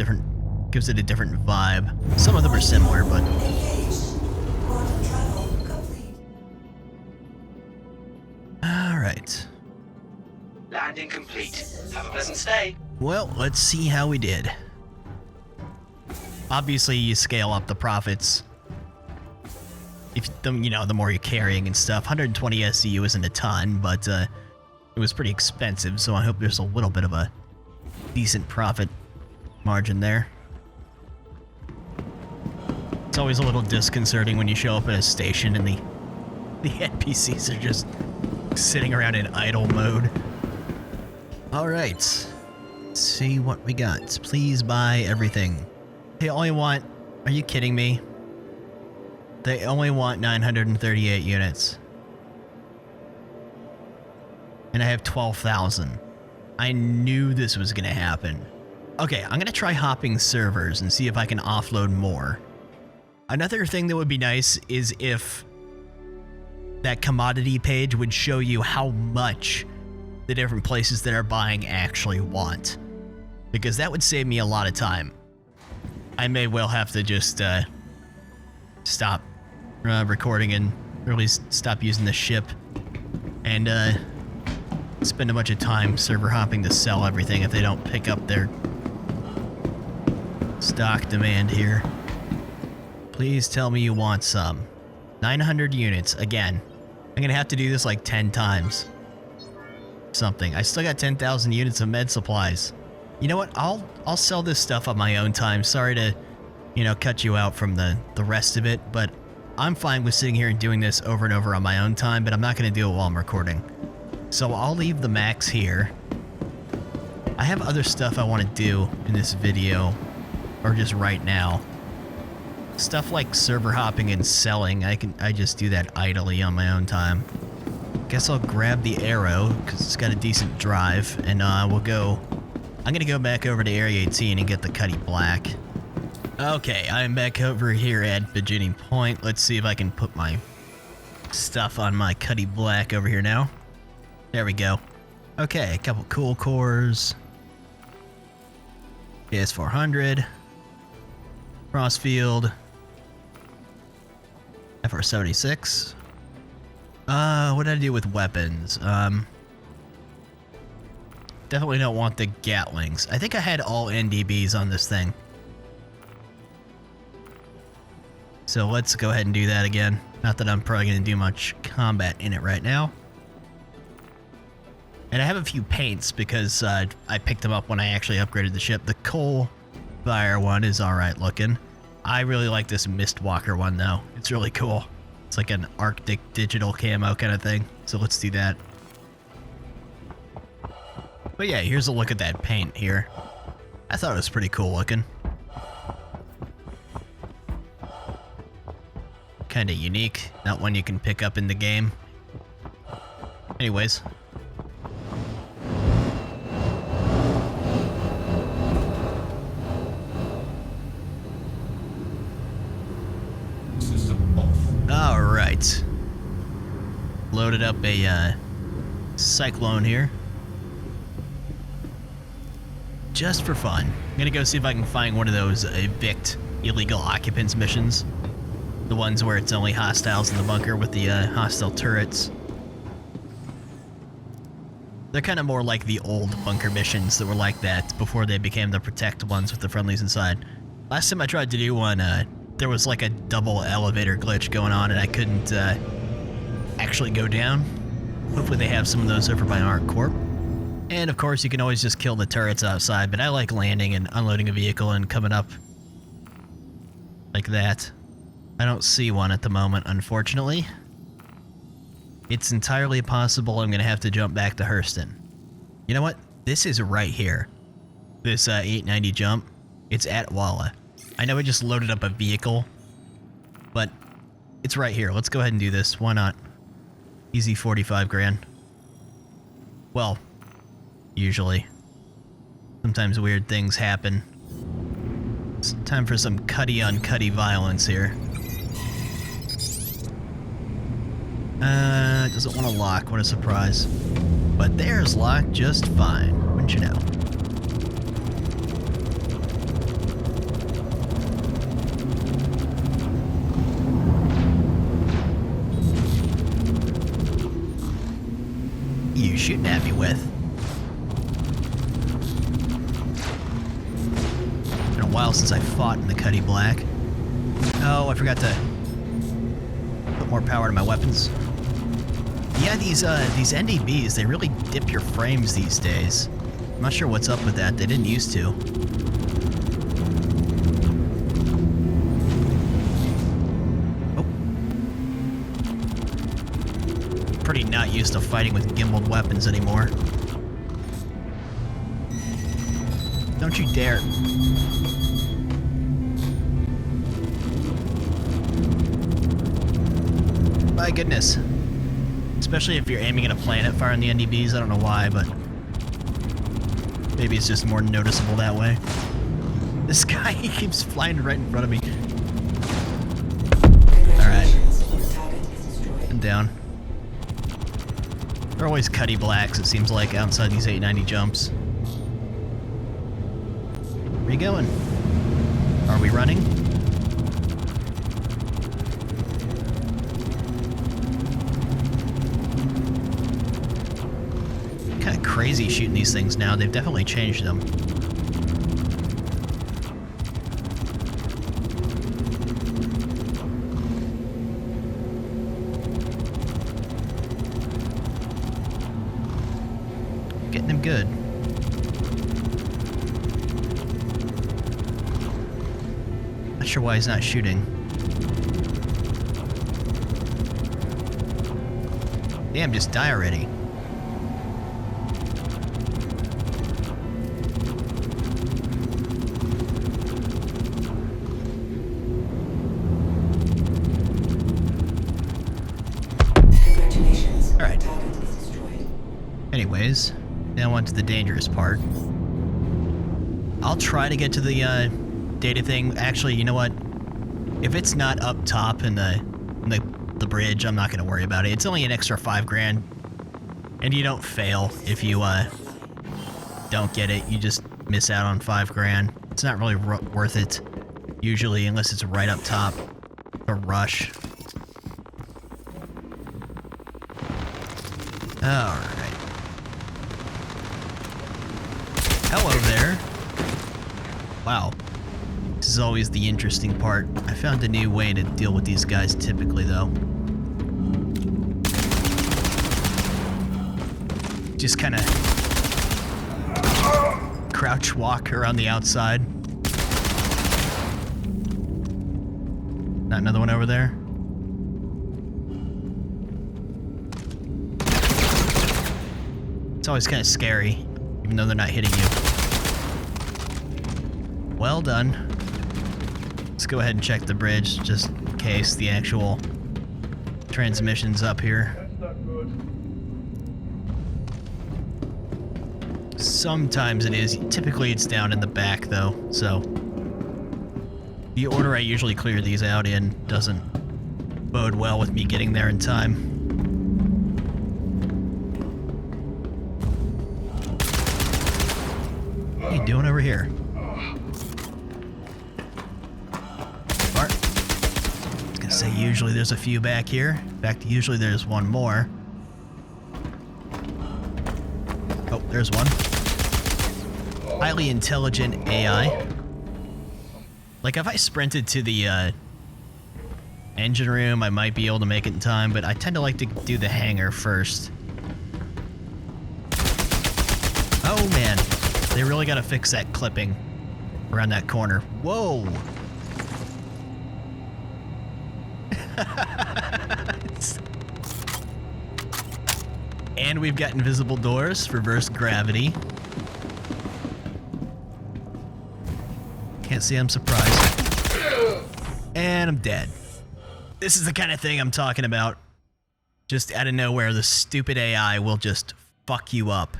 Gives it a different vibe. Some of them are similar, but... Alright. Landing complete. Have a pleasant stay. Well, let's see how we did. Obviously, you scale up the profits. If you know, the more you're carrying and stuff. 120 SCU isn't a ton, but it was pretty expensive, so I hope there's a little bit of a decent profit margin there. It's always a little disconcerting when you show up at a station and the NPCs are just sitting around in idle mode. Alright. Let's see what we got. Please buy everything. They only want... Are you kidding me? They only want 938 units. And I have 12,000. I knew this was going to happen. Okay, I'm going to try hopping servers and see if I can offload more. Another thing that would be nice is if that commodity page would show you how much the different places that are buying actually want. Because that would save me a lot of time. I may well have to just stop recording and or at least stop using the ship and spend a bunch of time server hopping to sell everything if they don't pick up their stock demand here. Please tell me you want some. 900 units. Again, I'm gonna have to do this like 10 times. Something. I still got 10,000 units of med supplies. You know what? I'll sell this stuff on my own time. Sorry to, you know, cut you out from the rest of it, but I'm fine with sitting here and doing this over and over on my own time, but I'm not going to do it while I'm recording. So I'll leave the max here. I have other stuff I want to do in this video, or just right now. Stuff like server hopping and selling, I just do that idly on my own time. Guess I'll grab the arrow, because it's got a decent drive, and we'll go... I'm gonna go back over to Area 18 and get the Cuddy Black. Okay, I'm back over here at beginning point. Let's see if I can put my stuff on my Cuddy Black over here now. There we go. Okay, a couple cool cores. PS400. Crossfield. FR76. What did I do with weapons? Definitely don't want the Gatlings. I think I had all NDBs on this thing. So let's go ahead and do that again. Not that I'm probably going to do much combat in it right now. And I have a few paints because I picked them up when I actually upgraded the ship. The coal fire one is alright looking. I really like this Mistwalker one though. It's really cool. It's like an Arctic digital camo kind of thing. So let's do that. But yeah, here's a look at that paint here. I thought it was pretty cool looking. Kinda unique, not one you can pick up in the game. Anyways. Alright. Loaded up a Cyclone here. just for fun. I'm gonna go see if I can find one of those evict illegal occupants missions. The ones where it's only hostiles in the bunker with the hostile turrets. They're kind of more like the old bunker missions that were like that before they became the protect ones with the friendlies inside. Last time I tried to do one, there was like a double elevator glitch going on and I couldn't actually go down. Hopefully they have some of those over by ArcCorp. And of course you can always just kill the turrets outside, but I like landing and unloading a vehicle and coming up like that. I don't see one at the moment, unfortunately. It's entirely possible I'm going to have to jump back to Hurston. You know what? This is right here. This 890 jump. It's at Yela. I know I just loaded up a vehicle, but it's right here. Let's go ahead and do this. Why not? Easy 45 grand. Well, usually. Sometimes weird things happen. It's time for some cutty-on-cutty violence here. It doesn't want to lock. What a surprise. But there's locked just fine, wouldn't you know? You shooting at me with? Been a while since I fought in the Cuddy Black. Oh, I forgot to put more power to my weapons. Yeah, these NDBs, they really dip your frames these days. I'm not sure what's up with that. They didn't used to. Oh. Pretty not used to fighting with gimbaled weapons anymore. Don't you dare. My goodness. Especially if you're aiming at a planet firing the NDBs. I don't know why, but maybe it's just more noticeable that way. This guy, he keeps flying right in front of me. Alright. I'm down. They're always Cuddy Blacks, it seems like, outside these 890 jumps. Where you going? Are we running? Kind of crazy shooting these things now. They've definitely changed them. Getting them good. Not sure why he's not shooting. Damn, just die already. Alright. Anyways, now on to the dangerous part. I'll try to get to the data thing. Actually, you know what? If it's not up top in the bridge, I'm not going to worry about it. It's only an extra 5 grand. And you don't fail if you don't get it. You just miss out on 5 grand. It's not really worth it, usually, unless it's right up top. A rush. Alright. Hello there. Wow. This is always the interesting part. I found a new way to deal with these guys typically, though. Just kind of crouch walk around the outside. Not another one over there? It's always kind of scary, even though they're not hitting you. Well done. Let's go ahead and check the bridge, just in case the actual transmission's up here. Sometimes it is. Typically it's down in the back, though, so the order I usually clear these out in doesn't bode well with me getting there in time. you doing over here? Bart. I was gonna say usually there's a few back here. In fact, usually there's one more. Oh, there's one. Highly intelligent AI. Like, if I sprinted to the engine room, I might be able to make it in time, but I tend to like to do the hangar first. Oh man, they really gotta fix that clipping around that corner. Whoa! And we've got invisible doors, reverse gravity. Can't see I'm surprised. And I'm dead. This is the kind of thing I'm talking about. Just out of nowhere, the stupid AI will just fuck you up.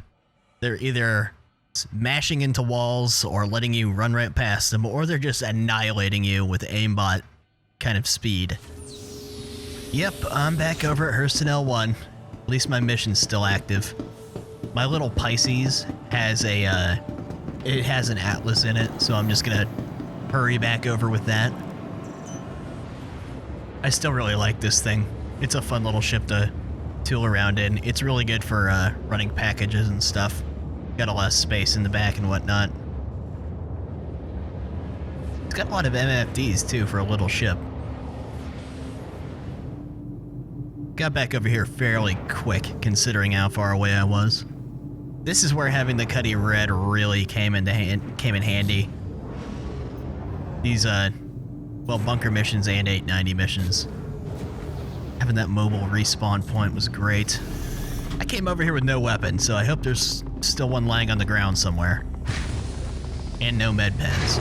They're either smashing into walls or letting you run right past them, or they're just annihilating you with aimbot kind of speed. Yep, I'm back over at Hurston L1. At least my mission's still active. My little Pisces has a, it has an atlas in it, so I'm just gonna hurry back over with that. I still really like this thing. It's a fun little ship to tool around in. It's really good for running packages and stuff. Got a lot of space in the back and whatnot. It's got a lot of MFDs too for a little ship. Got back over here fairly quick considering how far away I was. This is where having the Cuddy Red really came in handy. These well, bunker missions and 890 missions. Having that mobile respawn point was great. I came over here with no weapon, so I hope there's still one lying on the ground somewhere. And no med pens.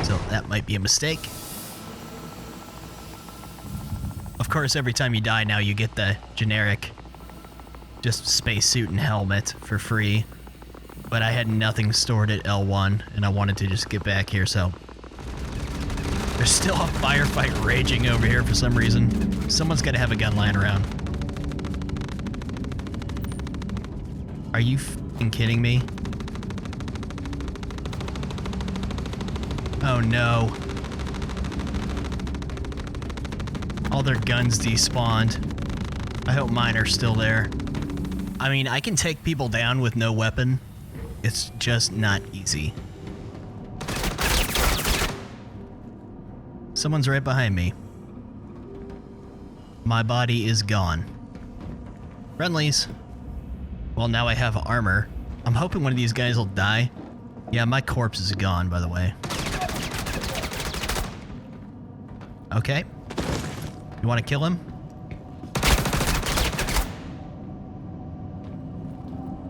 So that might be a mistake. Of course, every time you die now, you get the generic just spacesuit and helmet for free. But I had nothing stored at L1, and I wanted to just get back here, so... There's still a firefight raging over here for some reason. Someone's got to have a gun lying around. Are you f***ing kidding me? Oh no. All their guns despawned. I hope mine are still there. I mean, I can take people down with no weapon. It's just not easy. Someone's right behind me. My body is gone. Friendlies. Well, now I have armor. I'm hoping one of these guys will die. Yeah, my corpse is gone, by the way. Okay. You want to kill him?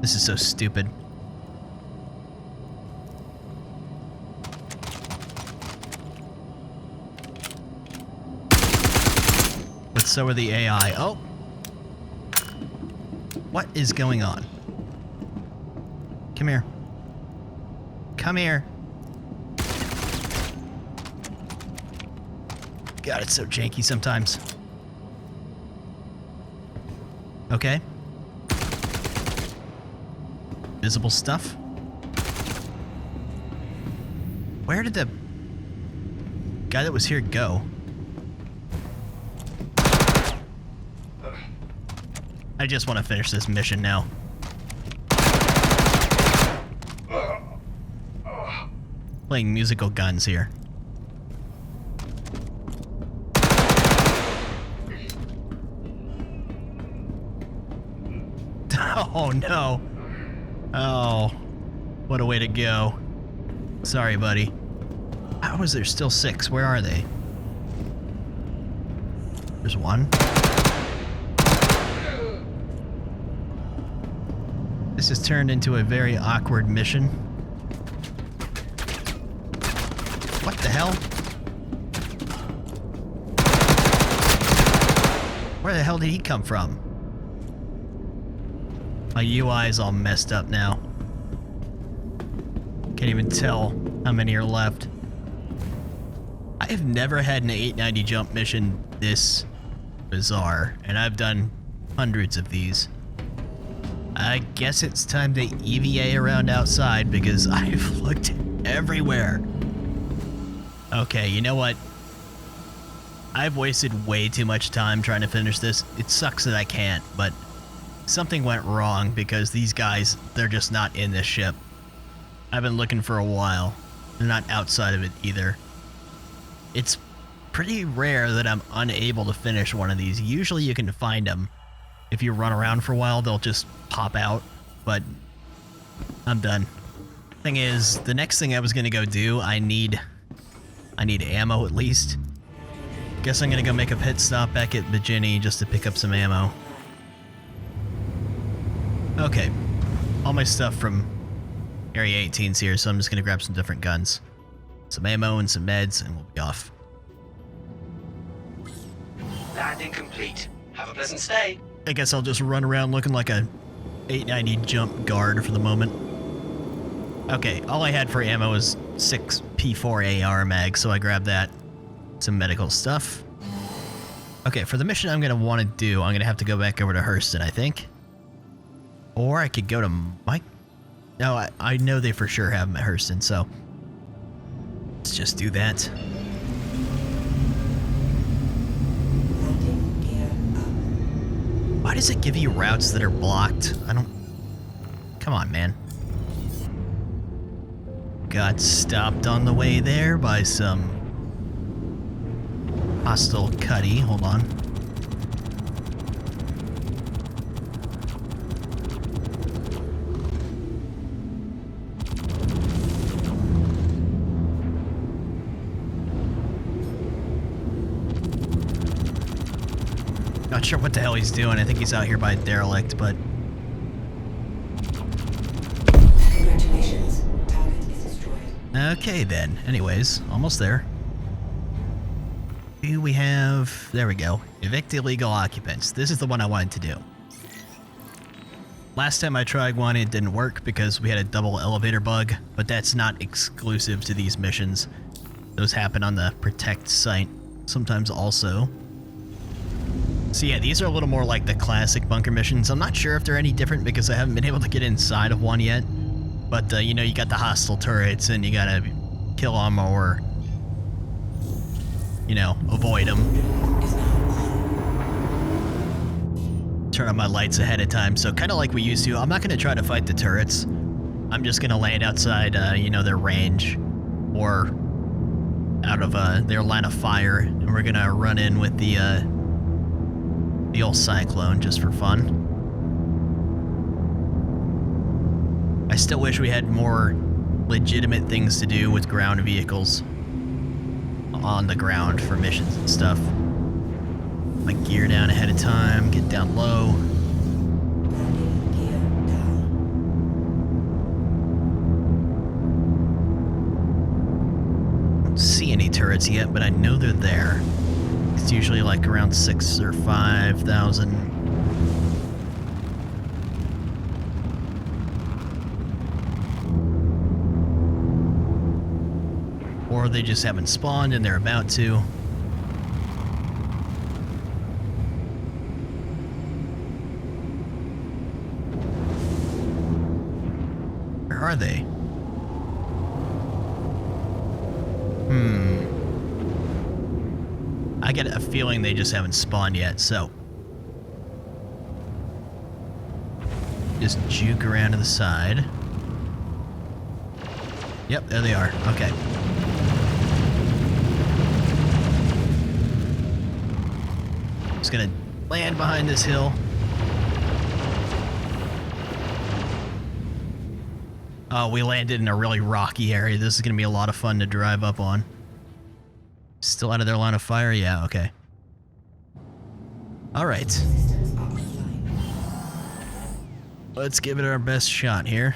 This is so stupid. But so are the AI. Oh! What is going on? Come here. Come here. God, it's so janky sometimes. Okay. Visible stuff. Where did the guy that was here go? I just want to finish this mission now. Playing musical guns here. Oh no. Oh, what a way to go. Sorry, buddy. How is there still 6? Where are they? There's one. This has turned into a very awkward mission. What the hell? Where the hell did he come from? My UI is all messed up now. Can't even tell how many are left. I have never had an 890 jump mission this bizarre, and I've done hundreds of these. I guess it's time to EVA around outside because I've looked everywhere. Okay, you know what? I've wasted way too much time trying to finish this. It sucks that I can't, but something went wrong because these guys, they're just not in this ship. I've been looking for a while. They're not outside of it either. It's pretty rare that I'm unable to finish one of these. Usually you can find them. If you run around for a while, they'll just pop out, but I'm done. Thing is, the next thing I was gonna go do, I need ammo at least. Guess I'm gonna go make a pit stop back at Virginia just to pick up some ammo. Okay, all my stuff from Area 18's here, so I'm just gonna grab some different guns. Some ammo and some meds, and we'll be off. Landing complete. Have a pleasant stay. I guess I'll just run around looking like a 890 jump guard for the moment. Okay, all I had for ammo was 6 P4 AR mags, so I grabbed that. Some medical stuff. Okay, for the mission I'm gonna want to do, I'm gonna have to go back over to Hurston, I think. Or I could go to Mike. No, I know they for sure have them at Hurston, so let's just do that. Why does it give you routes that are blocked? I don't... Come on, man. Got stopped on the way there by some hostile cutty. Hold on. Not sure what the hell he's doing. I think he's out here by derelict, but... Congratulations. Target is destroyed. Okay then. Anyways, almost there. Do we have... There we go. Evict illegal occupants. This is the one I wanted to do. Last time I tried one, it didn't work because we had a double elevator bug, but that's not exclusive to these missions. Those happen on the Protect site sometimes also. So yeah, these are a little more like the classic bunker missions. I'm not sure if they're any different because I haven't been able to get inside of one yet. But, you know, you got the hostile turrets and you gotta kill them or, you know, avoid them. Turn on my lights ahead of time, so kind of like we used to. I'm not gonna try to fight the turrets. I'm just gonna land outside, you know, their range or out of their line of fire, and we're gonna run in with the old Cyclone just for fun. I still wish we had more legitimate things to do with ground vehicles on the ground for missions and stuff. My gear down ahead of time, get down low. Don't see any turrets yet, but I know they're there. It's usually like around 6,000 or 5,000. Or they just haven't spawned and they're about to. Where are they? I get a feeling they just haven't spawned yet, so just juke around to the side. Yep, there they are. Okay. Just gonna land behind this hill. Oh, we landed in a really rocky area. This is gonna be a lot of fun to drive up on. Still out of their line of fire? Yeah, okay. Alright. Let's give it our best shot here.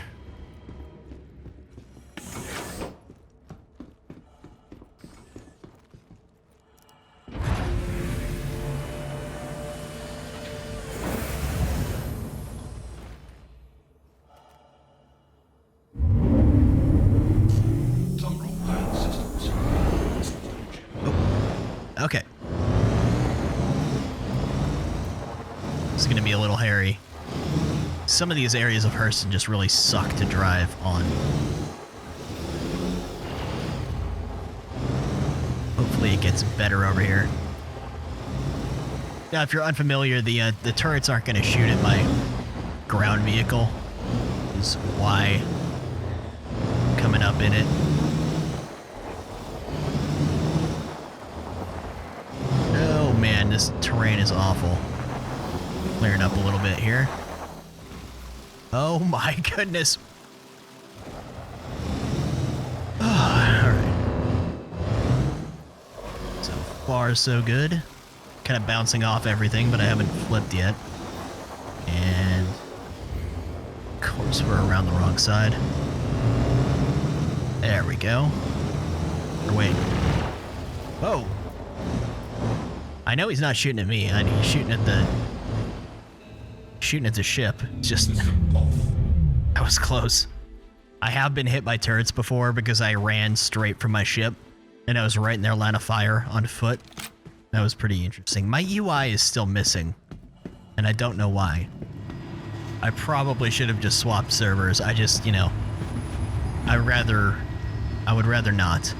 Okay. This is gonna be a little hairy. Some of these areas of Orison just really suck to drive on. Hopefully it gets better over here. Now, if you're unfamiliar, the turrets aren't going to shoot at my ground vehicle. Is why I'm coming up in it. Oh man, this terrain is awful. Clearing up a little bit here. Oh my goodness. Alright. So far, so good. Kind of bouncing off everything, but I haven't flipped yet. And of course we're around the wrong side. There we go. Or wait. Whoa. I know he's not shooting at me. He's shooting at the ship. It's just that was close. I have been hit by turrets before because I ran straight from my ship and I was right in their line of fire on foot. That was pretty interesting. My UI is still missing, and I don't know why. I probably should have just swapped servers. I just, you know, I would rather not.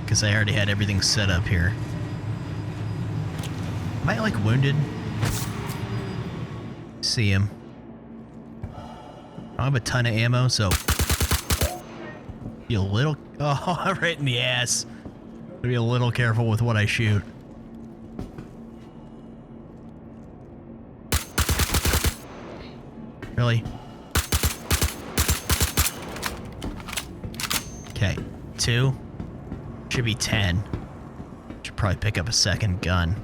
Because I already had everything set up here. Am I, like, wounded? See him. I don't have a ton of ammo, so... Be a little... Oh, right in the ass. Be a little careful with what I shoot. Really? Okay, 2. Should be 10. Should probably pick up a second gun.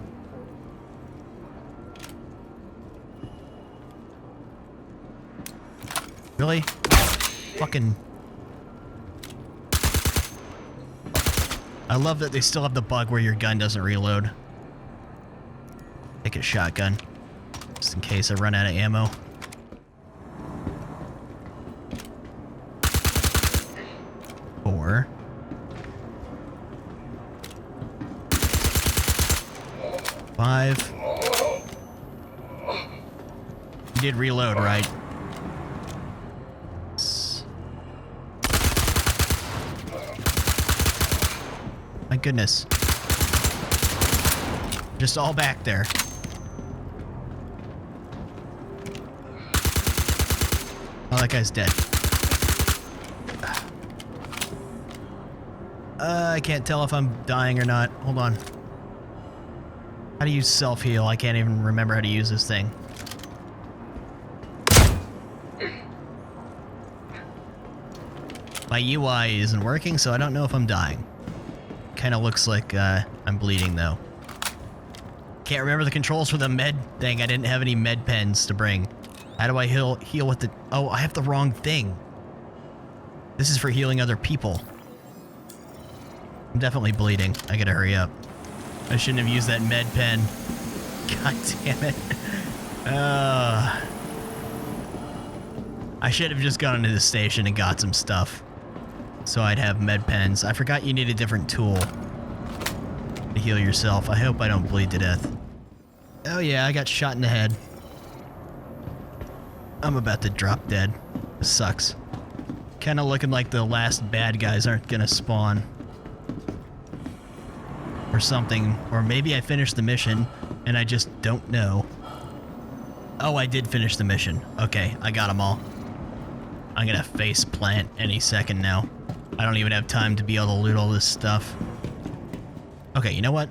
Really? Fucking... I love that they still have the bug where your gun doesn't reload. Take a shotgun, just in case I run out of ammo. Four. Five. You did reload, right? My goodness. Just all back there. Oh, that guy's dead. I can't tell if I'm dying or not. Hold on. How to use self-heal? I can't even remember how to use this thing. My UI isn't working, so I don't know if I'm dying. Kind of looks like I'm bleeding, though. Can't remember the controls for the med thing. I didn't have any med pens to bring. How do I heal with the... Oh, I have the wrong thing. This is for healing other people. I'm definitely bleeding. I gotta hurry up. I shouldn't have used that med pen. God damn it. I should have just gone into the station and got some stuff. So I'd have med pens. I forgot you need a different tool to heal yourself. I hope I don't bleed to death. Oh yeah, I got shot in the head. I'm about to drop dead. This sucks. Kinda looking like the last bad guys aren't gonna spawn. Or something. Or maybe I finished the mission and I just don't know. Oh, I did finish the mission. Okay, I got them all. I'm gonna face plant any second now. I don't even have time to be able to loot all this stuff. Okay, you know what?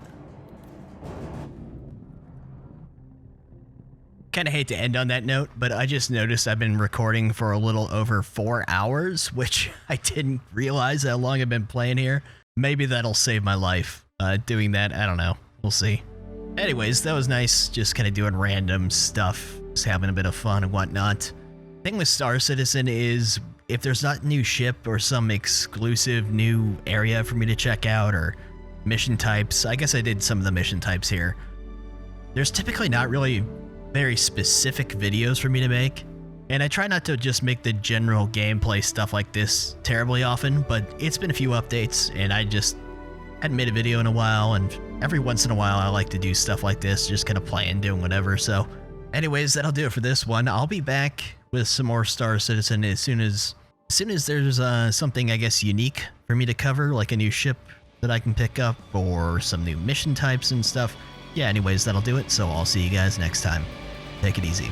Kinda hate to end on that note, but I just noticed I've been recording for a little over 4 hours, which I didn't realize how long I've been playing here. Maybe that'll save my life. Doing that, I don't know. We'll see. Anyways, that was nice, just kind of doing random stuff, just having a bit of fun and whatnot. The thing with Star Citizen is, if there's not a new ship or some exclusive new area for me to check out or mission types, I guess I did some of the mission types here, there's typically not really very specific videos for me to make. And I try not to just make the general gameplay stuff like this terribly often, but it's been a few updates and I just hadn't made a video in a while, and every once in a while I like to do stuff like this, just kind of playing, doing whatever. So Anyways, that'll do it for this one. I'll be back with some more Star Citizen as soon as there's something, I guess, unique for me to cover, like a new ship that I can pick up or some new mission types and stuff. Yeah, anyways, that'll do it. So I'll see you guys next time. Take it easy.